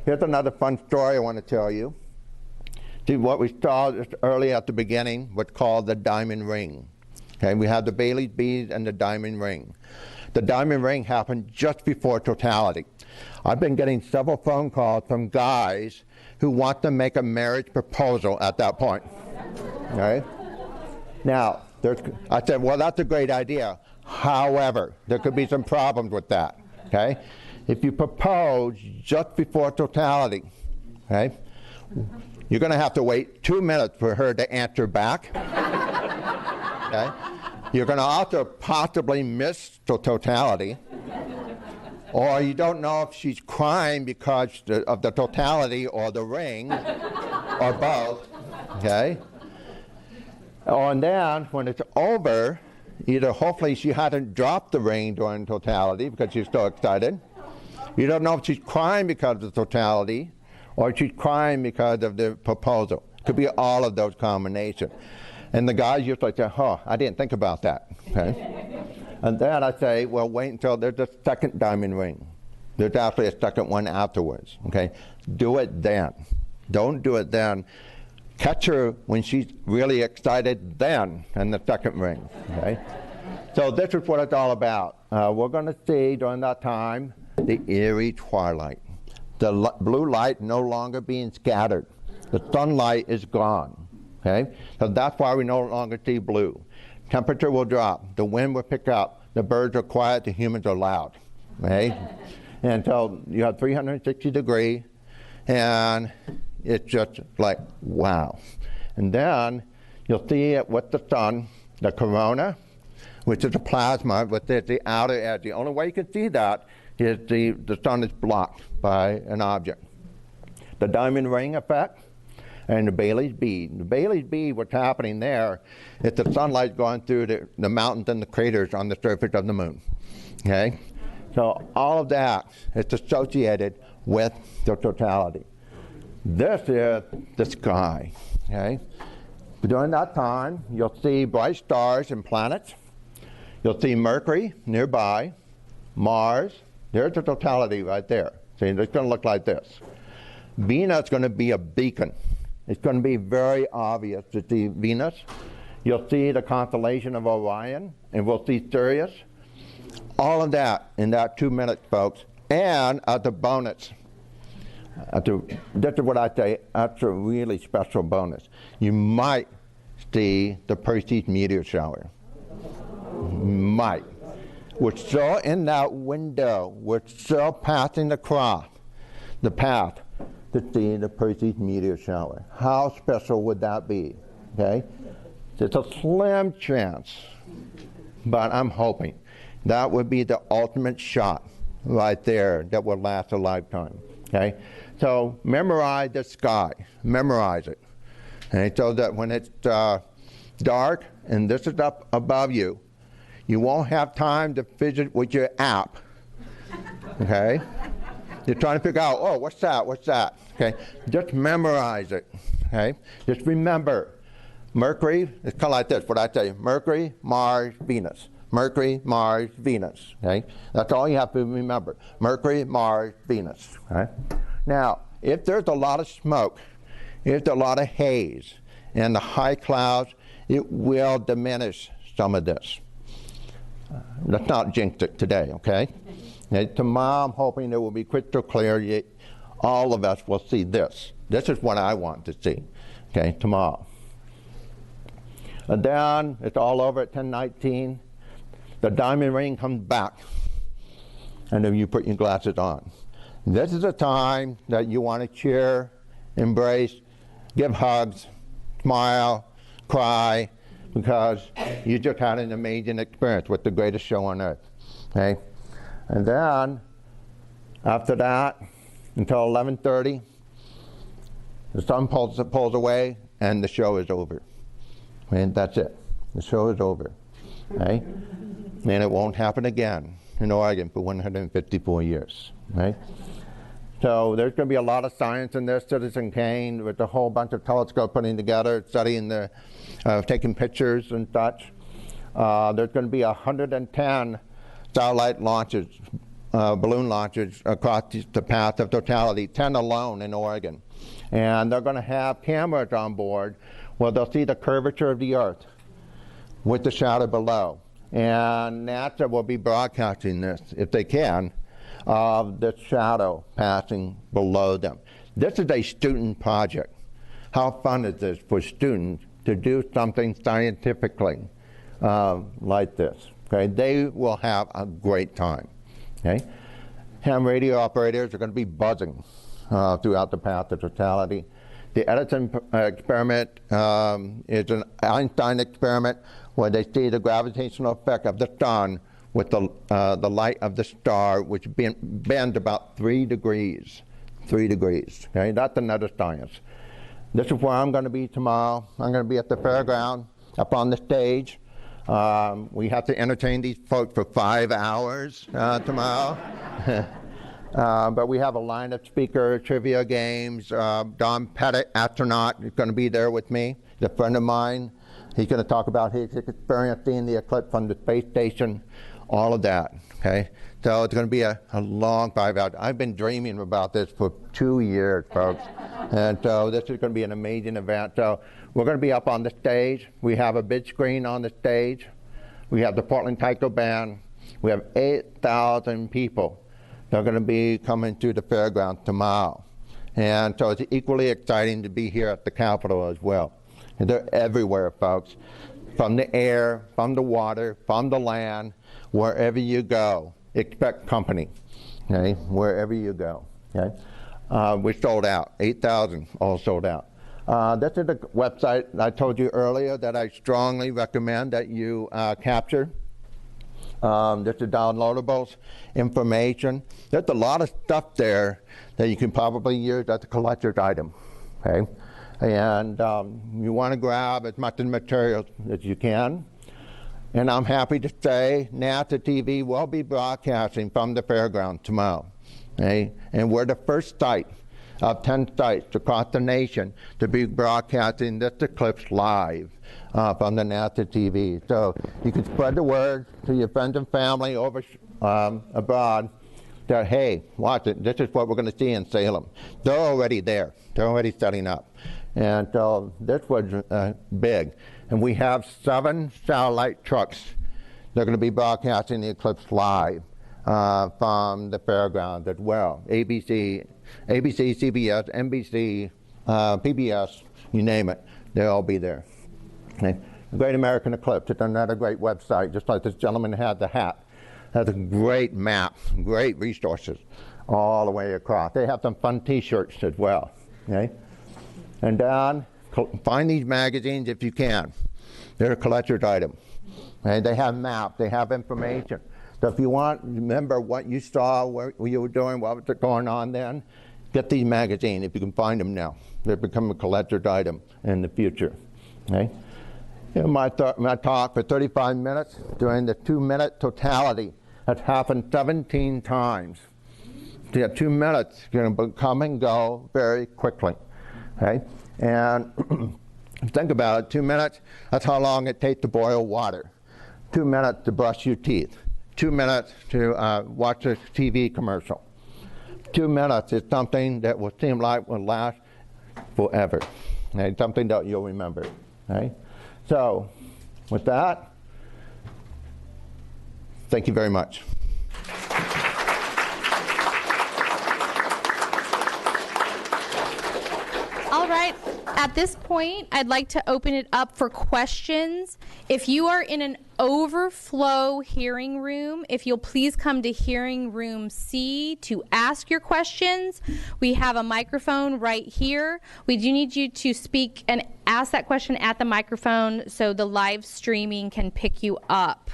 Here's another fun story I want to tell you. See, what we saw just early at the beginning was called the diamond ring. Okay, we have the Bailey's beads and the diamond ring. The diamond ring happened just before totality. I've been getting several phone calls from guys who want to make a marriage proposal at that point. Okay? Now, I said, well, that's a great idea. However, there could be some problems with that. Okay? If you propose just before totality, okay, you're going to have to wait 2 minutes for her to answer back. Okay? You're going to also possibly miss the totality, or you don't know if she's crying because of the totality or the ring, or both. Okay? And then when it's over, either hopefully she hadn't dropped the ring during totality because she's so excited. You don't know if she's crying because of the totality, or she's crying because of the proposal. It could be all of those combinations. And the guys usually say, oh, I didn't think about that. Okay? And then I say, well, wait until there's a second diamond ring. There's actually a second one afterwards. Okay? Do it then. Don't do it then. Catch her when she's really excited then in the second ring. Okay? So this is what it's all about. We're going to see during that time the eerie twilight. The blue light no longer being scattered. The sunlight is gone. Okay? So that's why we no longer see blue. temperature will drop, the wind will pick up, the birds are quiet, the humans are loud, right? And so you have 360 degrees, and it's just like, wow. And then you'll see it with the sun, the corona, which is a plasma with the outer edge. The only way you can see that is the sun is blocked by an object. The diamond ring effect and the Bailey's bead. The Bailey's bead, what's happening there is the sunlight going through the mountains and the craters on the surface of the moon. Okay? So all of that is associated with the totality. This is the sky. Okay? During that time, you'll see bright stars and planets. You'll see Mercury nearby, Mars. There's the totality right there. See, it's going to look like this. Venus is going to be a beacon. It's going to be very obvious to see Venus. You'll see the constellation of Orion, and we'll see Sirius. All of that in that 2 minutes, folks. And as a bonus, this is what I say, that's a really special bonus. You might see the Perseus meteor shower. Might. We're still in that window. We're still passing across the path to see the Perseus meteor shower. How special would that be? Okay? It's a slim chance, but I'm hoping that would be the ultimate shot right there that will last a lifetime. Okay? So memorize the sky. Memorize it. Okay? So that when it's dark and this is up above you, you won't have time to fidget with your app. Okay? You're trying to figure out, oh, what's that? What's that? Okay? Just memorize it. Okay? Just remember, Mercury, it's kind of like this, what I tell you, Mercury, Mars, Venus. Mercury, Mars, Venus. Okay? That's all you have to remember. Mercury, Mars, Venus. Okay? Now, if there's a lot of smoke, if there's a lot of haze, and the high clouds, it will diminish some of this. Let's not jinx it today, okay? Tomorrow I'm hoping it will be crystal clear. All of us will see this. This is what I want to see, okay, tomorrow. And then it's all over at 10:19. The diamond ring comes back, and then you put your glasses on. This is a time that you want to cheer, embrace, give hugs, smile, cry, because you just had an amazing experience with the greatest show on earth. Okay? And then, after that, until 11:30, the sun pulls away and the show is over. And that's it. The show is over. Okay? And it won't happen again in Oregon for 154 years. Right? So there's going to be a lot of science in this. Citizen Kane, with a whole bunch of telescopes putting together, studying taking pictures and such. There's going to be 110 satellite launches, balloon launches across the path of totality, 10 alone in Oregon. And they're going to have cameras on board where they'll see the curvature of the Earth with the shadow below. And NASA will be broadcasting this, if they can, of the shadow passing below them. This is a student project. How fun is this for students to do something scientifically like this? Okay, they will have a great time. Okay, ham radio operators are going to be buzzing throughout the path of totality. The Edison experiment is an Einstein experiment where they see the gravitational effect of the sun with the light of the star, which bends about 3 degrees. 3 degrees. Okay, that's another science. This is where I'm going to be tomorrow. I'm going to be at the fairground, up on the stage. We have to entertain these folks for 5 hours tomorrow. But we have a line of speakers, trivia games. Don Pettit, astronaut, is going to be there with me. He's a friend of mine. He's going to talk about his experience seeing the eclipse from the space station, all of that. Okay, so it's going to be a long 5 hours. I've been dreaming about this for 2 years, folks. And so this is going to be an amazing event. So we're going to be up on the stage. We have a big screen on the stage. We have the Portland Taiko Band. We have 8,000 people that are going to be coming to the fairground tomorrow. And so it's equally exciting to be here at the Capitol as well. And they're everywhere, folks. from the air, from the water, from the land, wherever you go. Expect company, okay, wherever you go, okay. We sold out, 8,000 all sold out. This is the website I told you earlier that I strongly recommend that you capture. This is downloadables, information. There's a lot of stuff there that you can probably use as a collector's item, okay? And you want to grab as much of the material as you can. And I'm happy to say NASA TV will be broadcasting from the fairground tomorrow, okay? And we're the first site of 10 sites across the nation to be broadcasting this eclipse live from the NASA TV. So you can spread the word to your friends and family over abroad that, hey, watch it, this is what we're going to see in Salem. They're already there. They're already setting up. And so this was big. And we have 7 satellite trucks that are going to be broadcasting the eclipse live from the fairgrounds as well. ABC, CBS, NBC, PBS, you name it, they'll all be there. Okay. Great American Eclipse, it's another great website, just like this gentleman had the hat. Has a great map, great resources all the way across. They have some fun t-shirts as well. Okay? And down, find these magazines if you can. They're a collector's item. Okay? They have maps, they have information. So if you want, remember what you saw, what you were doing, what was going on then, get these magazines if you can find them now. They become a collector's item in the future. Okay? My talk for 35 minutes during the 2-minute totality has happened 17 times. So you have 2 minutes, you're going to come and go very quickly. Okay? And think about it, 2 minutes, that's how long it takes to boil water. 2 minutes to brush your teeth. 2 minutes to watch a TV commercial. 2 minutes is something that will seem like will last forever. Okay? Something that you'll remember. Okay? So, with that, thank you very much. All right, at this point, I'd like to open it up for questions. If you are in an overflow hearing room, if you'll please come to hearing room C to ask your questions. We have a microphone right here. We do need you to speak and ask that question at the microphone so the live streaming can pick you up.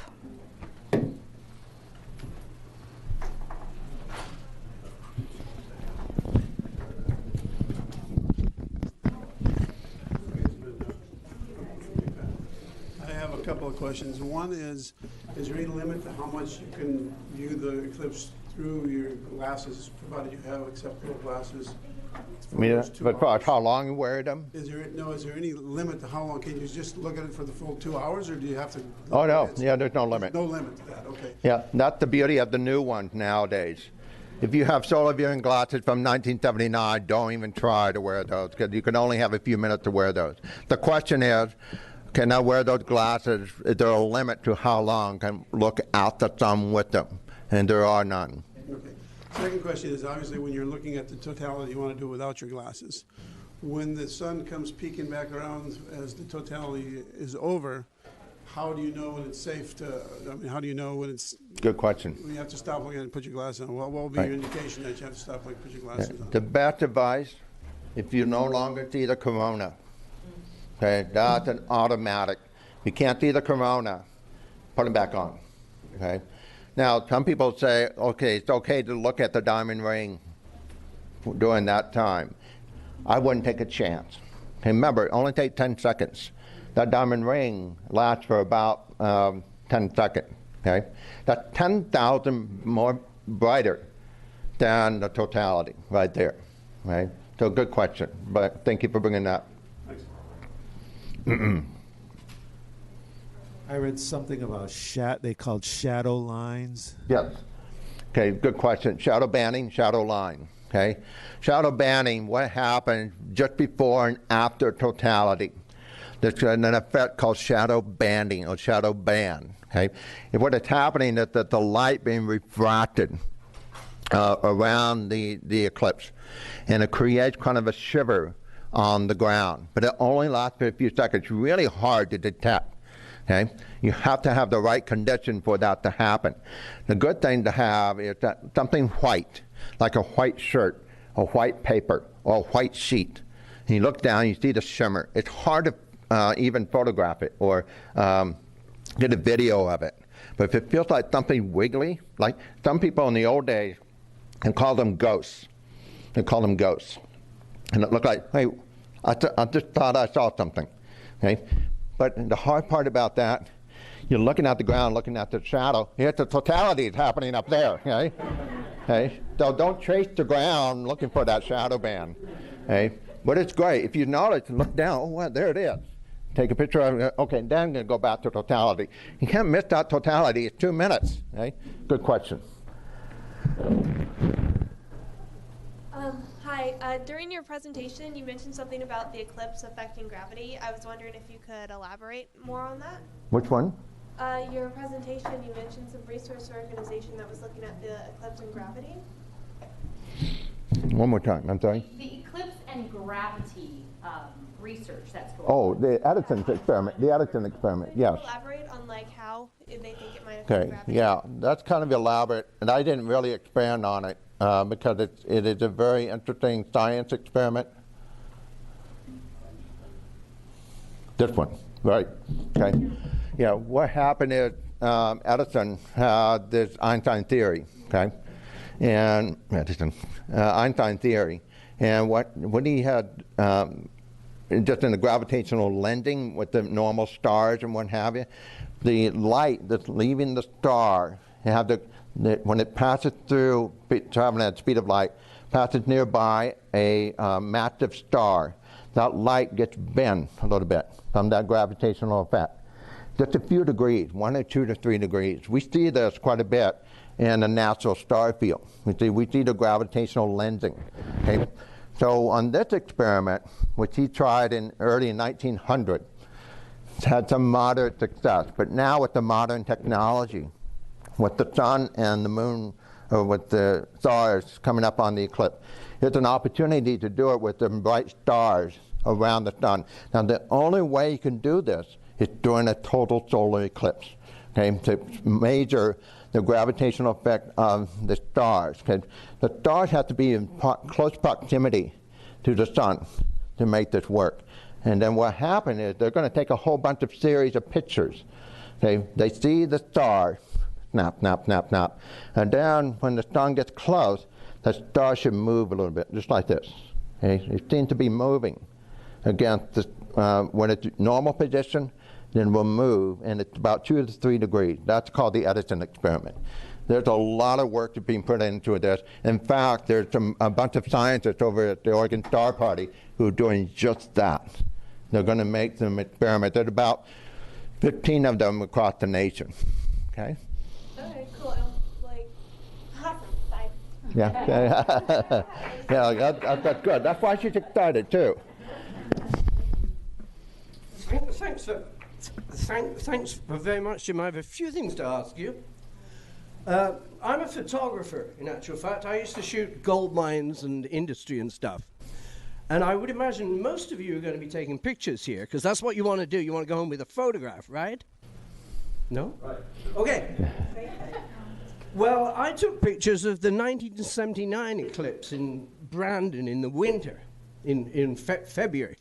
A couple of questions. One is there any limit to how much you can view the eclipse through your glasses, provided you have acceptable glasses? But how long you wear them? Is there any limit to how long? Can you just look at it for the full 2 hours, or do you have to? Oh, no. Yeah, there's no limit. No limit to that, okay. Yeah, that's the beauty of the new ones nowadays. If you have solar viewing glasses from 1979, don't even try to wear those, because you can only have a few minutes to wear those. The question is, can I wear those glasses? Is there a limit to how long I can look out the sun with them? And there are none. Okay. Second question is, obviously, when you're looking at the totality, you want to do it without your glasses. When the sun comes peeking back around as the totality is over, how do you know when it's safe to, I mean, how do you know when it's... Good question. When you have to stop looking and put your glasses on? What will be your indication that you have to stop looking and put your glasses on? The best advice, if you no longer see the corona, okay, that's an automatic. If you can't see the corona, put them back on. Okay. Now, some people say, okay, it's okay to look at the diamond ring during that time. I wouldn't take a chance. Okay, remember, it only takes 10 seconds. That diamond ring lasts for about 10 seconds. Okay, that's 10,000 more brighter than the totality right there. Right. So, good question. But thank you for bringing that. I read something about they called shadow lines. Yes. Okay, good question. Shadow banning, shadow line. Okay. Shadow banning, what happens just before and after totality. There's an effect called shadow banding or shadow ban. Okay. And what is happening is that the light being refracted around the eclipse, and it creates kind of a shiver on the ground, but it only lasts for a few seconds. Really hard to detect. Okay? You have to have the right condition for that to happen. The good thing to have is that something white, like a white shirt, or white paper, or a white sheet. And you look down, you see the shimmer. It's hard to even photograph it or get a video of it. But if it feels like something wiggly, like some people in the old days, they call them ghosts. They call them ghosts. And it looked like, hey, I just thought I saw something. Okay? But the hard part about that, you're looking at the ground, looking at the shadow. Here's the totality is happening up there. Okay? Okay? So don't chase the ground looking for that shadow band. Okay? But it's great. If you notice, look down, oh, well, there it is. Take a picture of it. Okay, then I'm going to go back to totality. You can't miss that totality. It's 2 minutes. Okay? Good question. Hi. During your presentation, you mentioned something about the eclipse affecting gravity. I was wondering if you could elaborate more on that. Which one? Your presentation, you mentioned some resource organization that was looking at the eclipse and gravity. One more time. I'm sorry. The eclipse and gravity research that's going on. Oh, the Edison Experiment. The Edison Experiment, yes. Can you elaborate on like how they think it might affect gravity? Yeah, that's kind of elaborate, and I didn't really expand on it because it is a very interesting science experiment. This one, right? Okay. Yeah, what happened is Edison had this Einstein theory, okay? And Einstein theory, and what he had just in the gravitational lensing with the normal stars and what have you, the light that's leaving the star, when it passes through, traveling at the speed of light, passes nearby a massive star, that light gets bent a little bit from that gravitational effect. Just a few degrees, 1 or 2 to 3 degrees. We see this quite a bit in the natural star field. We see the gravitational lensing. Okay? So on this experiment, which he tried in early 1900, it's had some moderate success. But now with the modern technology, with the sun and the moon, or with the stars coming up on the eclipse, it's an opportunity to do it with the bright stars around the sun. Now the only way you can do this is during a total solar eclipse, okay, to measure the gravitational effect of the stars. Okay? The stars have to be in close proximity to the sun to make this work. And then what happened is they're going to take a whole bunch of series of pictures. Okay? They see the star, snap, snap, snap, snap. And then when the sun gets close, the star should move a little bit, just like this. Okay? It seems to be moving against the, when it's normal position, then we'll move, and it's about 2 to 3 degrees. That's called the Edison Experiment. There's a lot of work that's being put into this. In fact, there's a bunch of scientists over at the Oregon Star Party who are doing just that. They're going to make some experiments. There's about 15 of them across the nation. Okay? Okay, cool. Like, awesome. Bye. Yeah. Yeah, that's good. That's why she's excited, too. Thanks very much, Jim. I have a few things to ask you. I'm a photographer, in actual fact. I used to shoot gold mines and industry and stuff. And I would imagine most of you are going to be taking pictures here, because that's what you want to do. You want to go home with a photograph, right? No? Right. Okay. Well, I took pictures of the 1979 eclipse in Brandon in the winter, in February.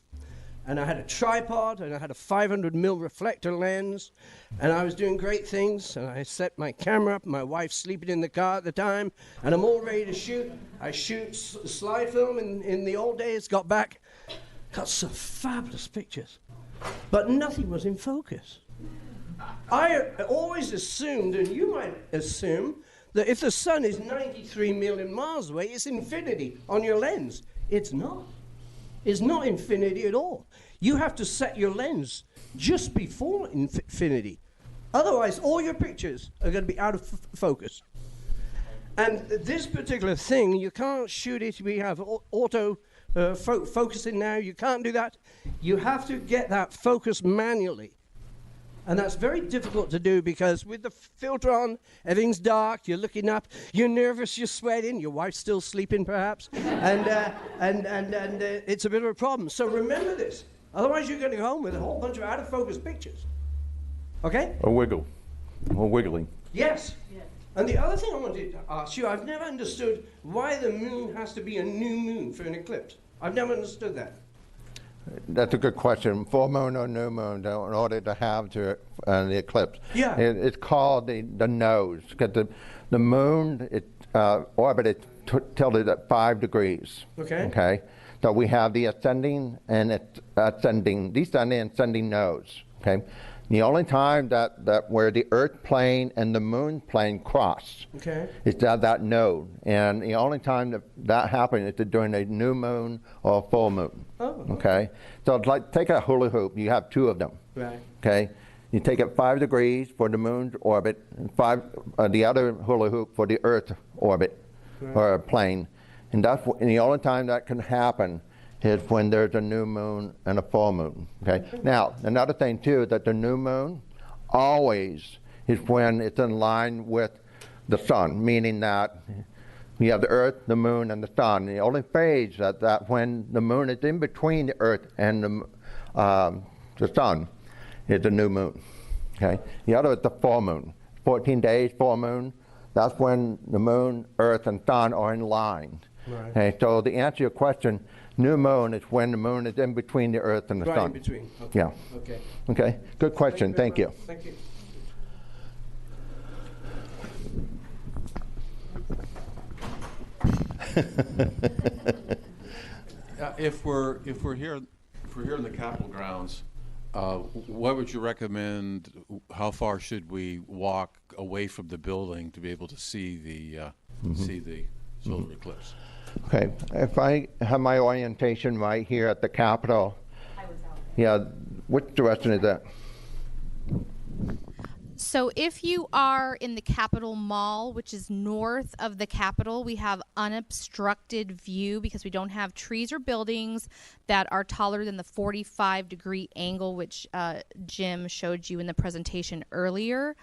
And I had a tripod, and I had a 500mm reflector lens, and I was doing great things, and I set my camera up, my wife's sleeping in the car at the time, and I'm all ready to shoot. I shoot slide film in the old days, got back, got some fabulous pictures, but nothing was in focus. I always assumed, and you might assume, that if the sun is 93 million miles away, it's infinity on your lens. It's not. It's not infinity at all. You have to set your lens just before infinity. Otherwise, all your pictures are going to be out of focus. And this particular thing, you can't shoot it. We have auto focusing now. You can't do that. You have to get that focus manually. And that's very difficult to do because with the filter on, everything's dark, you're looking up, you're nervous, you're sweating, your wife's still sleeping perhaps, and it's a bit of a problem. So remember this, otherwise you're going to go home with a whole bunch of out-of-focus pictures. Okay? A wiggle. Or wiggling. Yes. And the other thing I wanted to ask you, I've never understood why the moon has to be a new moon for an eclipse. I've never understood that. That's a good question. Full moon or new moon in order to have the eclipse. Yeah. It's called the nose, because the moon orbited tilted at 5 degrees. Okay. Okay. So we have the ascending and descending and ascending nose. Okay. The only time that where the Earth plane and the moon plane cross is that node, and the only time that happens is during a new moon or a full moon. Oh. Okay, so it's like take a hula hoop. You have 2 of them. Right. Okay, you take it 5 degrees for the moon's orbit, and the other hula hoop for the Earth orbit or plane, and and the only time that can happen is when there's a new moon and a full moon. Okay. Now, another thing too, that the new moon always is when it's in line with the sun, meaning that you have the Earth, the moon, and the sun. The only phase that when the moon is in between the Earth and the sun is the new moon. Okay. The other is the full moon. 14 days, full moon. That's when the moon, Earth, and sun are in line. Right. Okay. So to answer your question, new moon is when the moon is in between the Earth and the sun. Right, in between. Okay. Yeah. Okay. Okay. Good question. Thank you. Thank you. If we're here in the Capitol grounds, what would you recommend? How far should we walk away from the building to be able to see the solar eclipse? Okay, if I have my orientation right here at the Capitol, yeah, which direction is that? So if you are in the Capitol Mall, which is north of the Capitol, we have unobstructed view because we don't have trees or buildings that are taller than the 45-degree angle, which Jim showed you in the presentation earlier.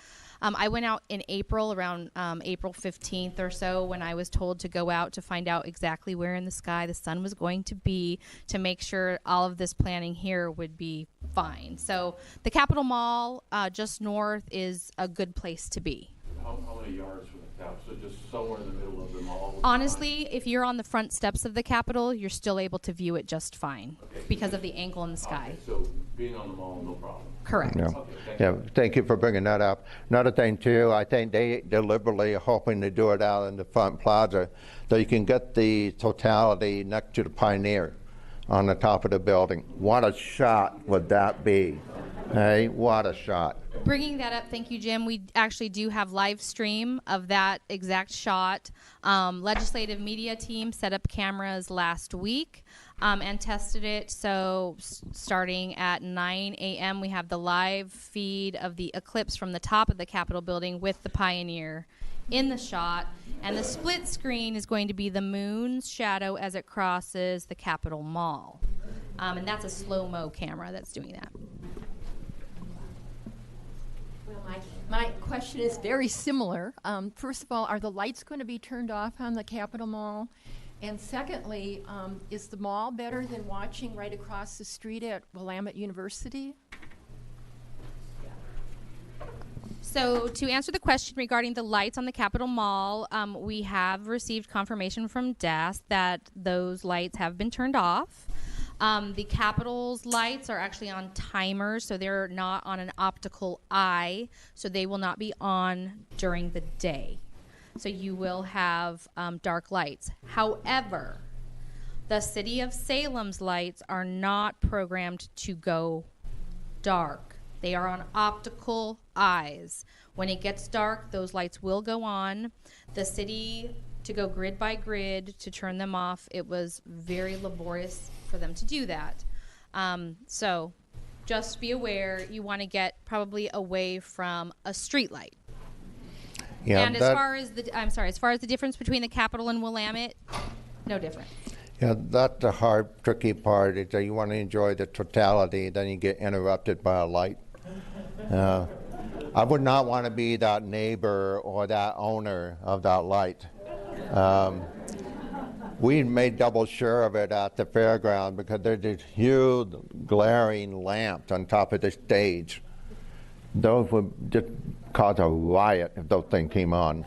I went out in April, around April 15th or so, when I was told to go out to find out exactly where in the sky the sun was going to be, to make sure all of this planning here would be fine. So the Capitol Mall, just north, is a good place to be. How many yards from the Capitol? So just somewhere in the middle of the mall? Honestly, if you're on the front steps of the Capitol, you're still able to view it just fine because of the angle in the sky. Okay, so being on the mall, no problem. Correct. Yeah. Okay, Thank you for bringing that up. Another thing too, I think they deliberately are hoping to do it out in the front plaza so you can get the totality next to the Pioneer on the top of the building. What a shot would that be? Hey, what a shot. Bringing that up, thank you, Jim. We actually do have live stream of that exact shot. Legislative media team set up cameras last week and tested it. So starting at 9 a.m., we have the live feed of the eclipse from the top of the Capitol building with the Pioneer in the shot. And the split screen is going to be the moon's shadow as it crosses the Capitol Mall. And that's a slow-mo camera that's doing that. My question is very similar. First of all, are the lights going to be turned off on the Capitol Mall? And secondly, is the mall better than watching right across the street at Willamette University? So to answer the question regarding the lights on the Capitol Mall, we have received confirmation from DAS that those lights have been turned off. The Capitol's lights are actually on timers, so they're not on an optical eye, so they will not be on during the day. So you will have dark lights. However, the City of Salem's lights are not programmed to go dark. They are on optical eyes. When it gets dark, those lights will go on. The city, to go grid by grid to turn them off, it was very laborious for them to do that. So just be aware, you want to get probably away from a street light. Yeah, and as far as the difference between the Capitol and Willamette, no difference. Yeah, that's the hard, tricky part, is that you want to enjoy the totality, then you get interrupted by a light. I would not want to be that neighbor or that owner of that light. We made double sure of it at the fairground because there's these huge glaring lamps on top of the stage. those would just cause a riot if those things came on.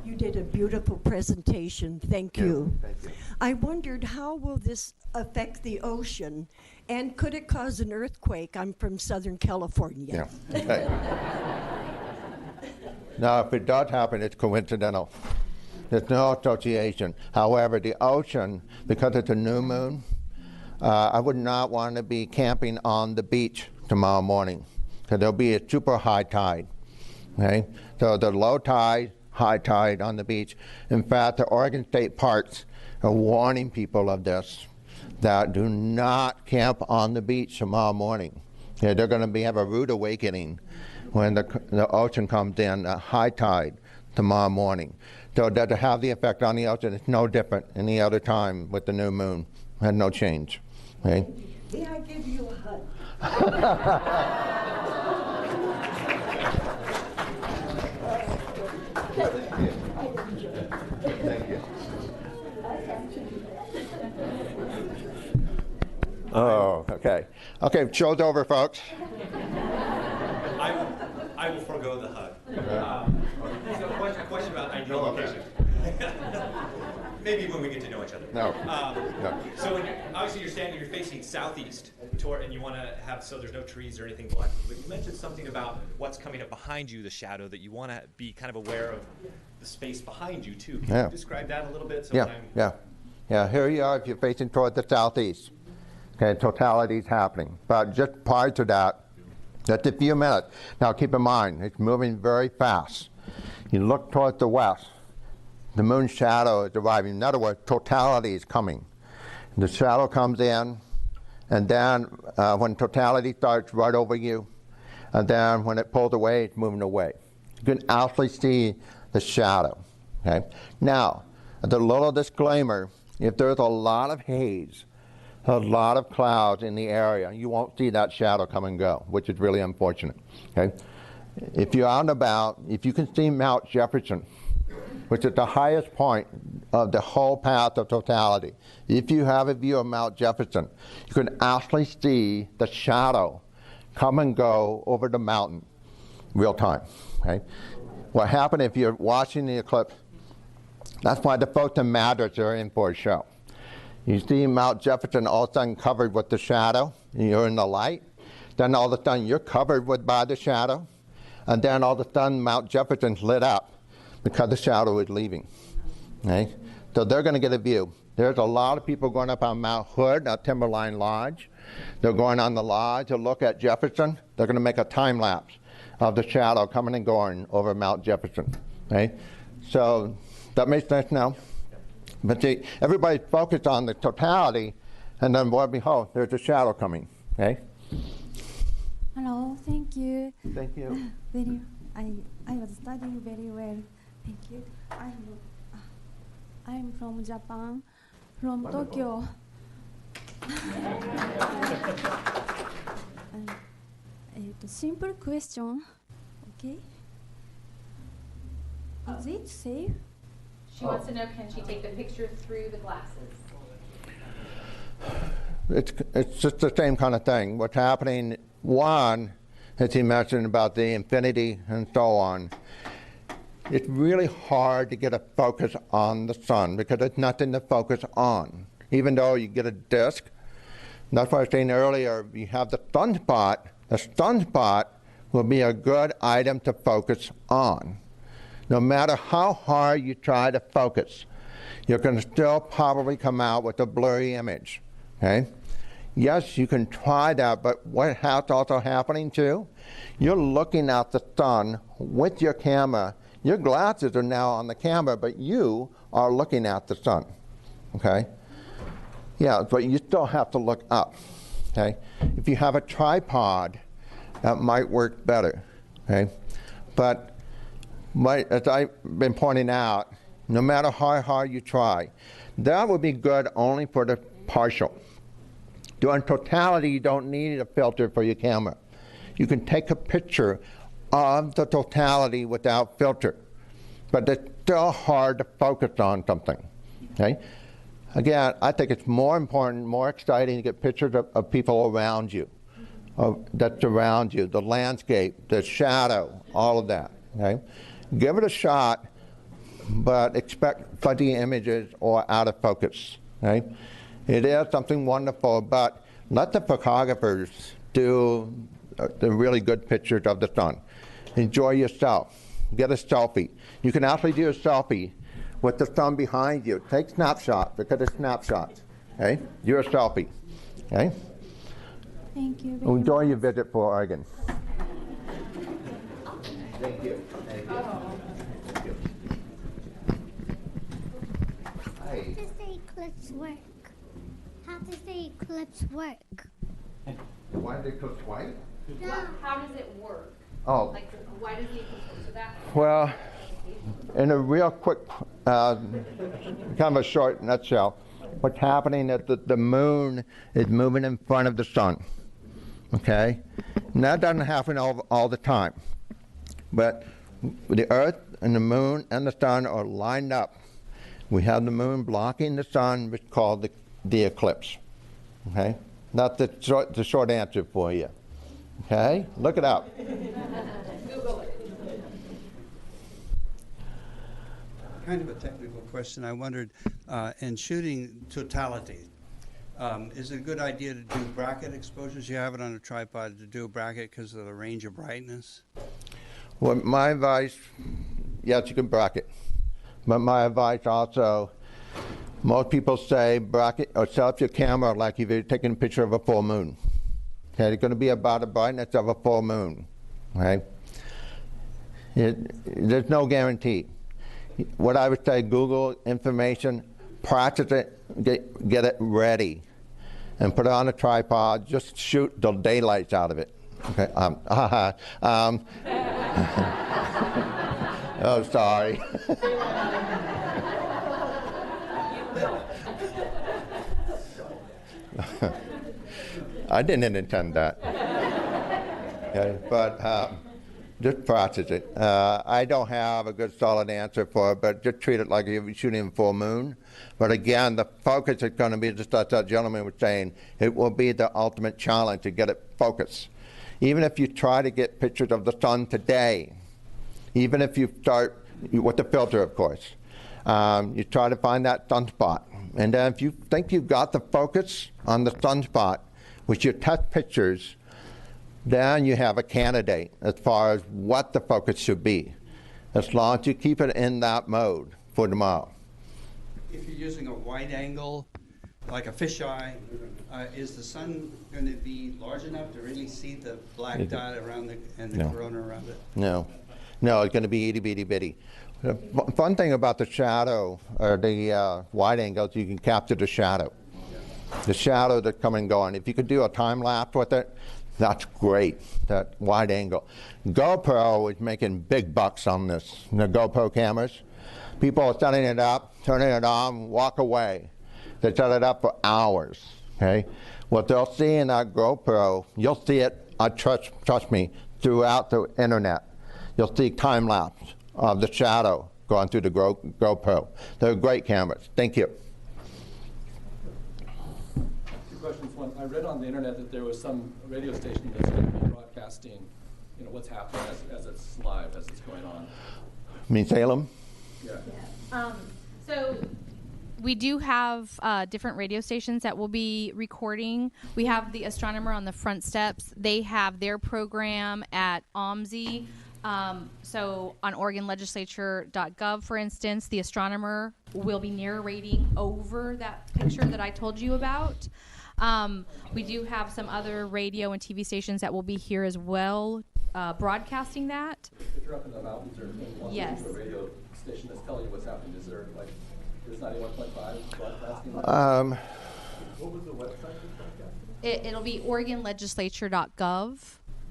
You did a beautiful presentation. Thank you. Thank you. I wondered, how will this affect the ocean, and could it cause an earthquake? I'm from Southern California. Yeah. Okay. Now, if it does happen, it's coincidental. There's no association. However, the ocean, because it's a new moon, I would not want to be camping on the beach tomorrow morning, because there'll be a super high tide. Okay? So the low tide, high tide on the beach. In fact, the Oregon State Parks are warning people of this, that do not camp on the beach tomorrow morning. Okay, they're going to have a rude awakening when the ocean comes in at high tide tomorrow morning. So does it have the effect on the ocean? It's no different any other time with the new moon. Had no change. Okay? May I give you a hug? Thank you. Oh, okay. Okay, show's over, folks. I will forego the hug. So a question about ideal location. Maybe when we get to know each other. No. No. So when obviously you're facing southeast, and you want to have, so there's no trees or anything blocking. But you mentioned something about what's coming up behind you, the shadow, that you want to be kind of aware of the space behind you too. Can you describe that a little bit? So Yeah, here you are if you're facing toward the southeast. Okay, totality is happening. But just prior to that, just a few minutes. Now keep in mind, it's moving very fast. You look towards the west, the moon's shadow is arriving. In other words, totality is coming. The shadow comes in, and then when totality starts right over you, and then when it pulls away, it's moving away. You can actually see the shadow. Okay? Now, as a little disclaimer, if there's a lot of haze, a lot of clouds in the area, you won't see that shadow come and go, which is really unfortunate. Okay? If you're out and about, if you can see Mount Jefferson, which is the highest point of the whole path of totality, if you have a view of Mount Jefferson, you can actually see the shadow come and go over the mountain real time. Okay? What happened if you're watching the eclipse, that's why the photon matters are in for a show. You see Mount Jefferson all of a sudden covered with the shadow, and you're in the light. Then all of a sudden you're covered by the shadow, and then all of a sudden Mount Jefferson's lit up because the shadow is leaving. Okay? So they're going to get a view. There's a lot of people going up on Mount Hood at Timberline Lodge. They're going on the lodge to look at Jefferson. They're going to make a time lapse of the shadow coming and going over Mount Jefferson. Okay? So that makes sense now? But see, everybody's focused on the totality, and then, boy, behold, there's a shadow coming. Okay? Hello, thank you. Thank you. I was studying very well. Thank you. I'm from Japan, from Tokyo. Simple question. Okay. Is it safe? She wants to know, can she take the picture through the glasses? It's just the same kind of thing. What's happening, one, as he mentioned about the infinity and so on, it's really hard to get a focus on the sun because there's nothing to focus on. Even though you get a disk, that's why I was saying earlier, you have the sunspot. The sunspot will be a good item to focus on. No matter how hard you try to focus, you're going to still probably come out with a blurry image. Okay? Yes, you can try that, but what's also happening too, you're looking at the sun with your camera. Your glasses are now on the camera, but you are looking at the sun. Okay? Yeah, but you still have to look up. Okay? If you have a tripod, that might work better. Okay? But as I've been pointing out, no matter how hard you try, that would be good only for the partial. During totality, you don't need a filter for your camera. You can take a picture of the totality without filter, but it's still hard to focus on something. Okay? Again, I think it's more important, more exciting to get pictures of people around you. that surrounds you, the landscape, the shadow, all of that. Okay? Give it a shot, but expect fuzzy images or out of focus. Okay? It is something wonderful, but let the photographers do the really good pictures of the sun. Enjoy yourself. Get a selfie. You can actually do a selfie with the sun behind you. Take snapshots because it's snapshots. Okay? Do a selfie. Okay? Thank you. Enjoy your visit for Oregon. Thank you. Thank you. How does the eclipse work? How does the eclipse work? Why did it eclipse white? How does it work? Oh. Like, why does the eclipse work? So that. Well, in a real quick, kind of a short nutshell, what's happening is that the moon is moving in front of the sun. Okay? And that doesn't happen all the time. But the Earth and the moon and the sun are lined up. We have the moon blocking the sun, which is called the eclipse. Okay? That's the short answer for you. Okay? Look it up. Google it. Kind of a technical question. I wondered, in shooting totality, is it a good idea to do bracket exposures? You have it on a tripod to do a bracket because of the range of brightness? Well, my advice, yes, you can bracket. But my advice also, most people say bracket or set up your camera like if you're taking a picture of a full moon. Okay, it's going to be about the brightness of a full moon. Okay? There's no guarantee. What I would say, Google information, practice it, get it ready, and put it on a tripod. Just shoot the daylights out of it. Okay. Oh, sorry. I didn't intend that. Okay, but just practice it. I don't have a good solid answer for it, but just treat it like you're shooting full moon. But again, the focus is going to be, just as that gentleman was saying, it will be the ultimate challenge to get it focused. Even if you try to get pictures of the sun today, even if you start with the filter, of course, you try to find that sunspot. And then if you think you've got the focus on the sunspot with your test pictures, then you have a candidate as far as what the focus should be, as long as you keep it in that mode for tomorrow. If you're using a wide angle, like a fisheye, is the sun going to be large enough to really see the black dot around and the corona around it? No. No, it's going to be itty bitty bitty. The fun thing about the shadow, or the wide angles, you can capture the shadow. The shadow that's coming and going. If you could do a time lapse with it, that's great, that wide angle. GoPro is making big bucks on this, the GoPro cameras. People are setting it up, turning it on, walk away. They set it up for hours, okay? What they'll see in that GoPro, you'll see it, trust me, throughout the internet. You'll see time lapse of the shadow going through the GoPro. They're great cameras. Thank you. Two questions. One, I read on the internet that there was some radio station that's going to be broadcasting, what's happening as it's live, as it's going on. You mean Salem? Yeah. So we do have different radio stations that will be recording. We have the astronomer on the front steps. They have their program at OMSI. So on OregonLegislature.gov, for instance, the astronomer will be narrating over that picture that I told you about. We do have some other radio and TV stations that will be here as well, broadcasting that. If you're up in the mountains or yes. A radio station that's telling you what's happening, is there there's 91.5 broadcasting? What was the website for broadcasting? It'll be OregonLegislature.gov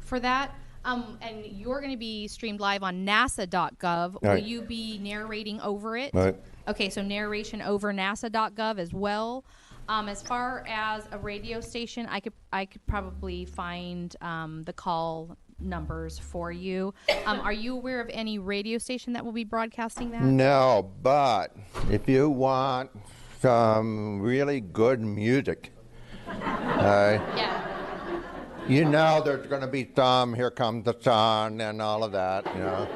for that. And you're going to be streamed live on NASA.gov. Right. Will you be narrating over it? Right. Okay, so narration over NASA.gov as well. As far as a radio station, I could probably find the call numbers for you. Are you aware of any radio station that will be broadcasting that? No, but if you want some really good music, Yeah. you know there's going to be some, here comes the sun and all of that, you know.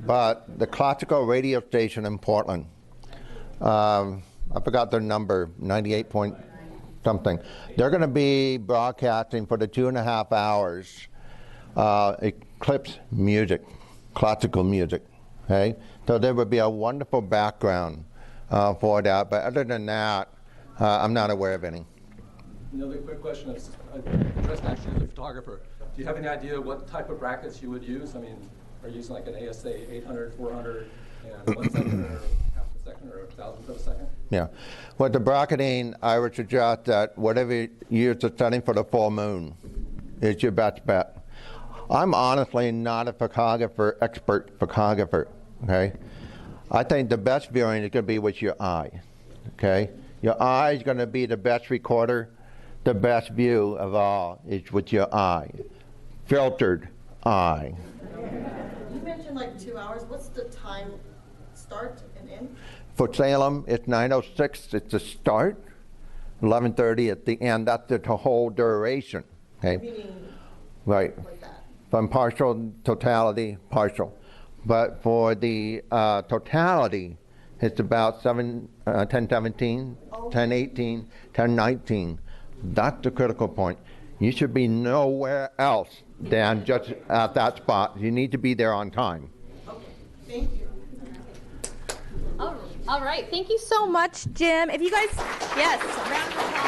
But the classical radio station in Portland, I forgot their number, 98 point something. They're going to be broadcasting for the 2.5 hours Eclipse music, classical music, okay? So there would be a wonderful background for that, but other than that, I'm not aware of any. Another quick question is addressed actually to the photographer. Do you have any idea what type of brackets you would use? I mean, are you using like an ASA 800, 400, and 1 second, or half a second, or 1,000th of a second? Yeah. With the bracketing, I would suggest that whatever you use the setting for the full moon is your best bet. I'm honestly not a photographer, expert photographer, okay? I think the best viewing is going to be with your eye, okay? Your eye is going to be the best recorder. The best view of all is with your eye, filtered eye. You mentioned like 2 hours. What's the time start and end? For Salem, it's 9:06 at the start, 11:30 at the end. That's the whole duration, okay? Meaning right. like that. From partial, totality, partial. But for the totality, it's about 10:17, 10:18, 10:19. That's the critical point. You should be nowhere else than just at that spot. You need to be there on time. Okay, thank you. All right, thank you so much, Jim. If you guys, yes, round of applause.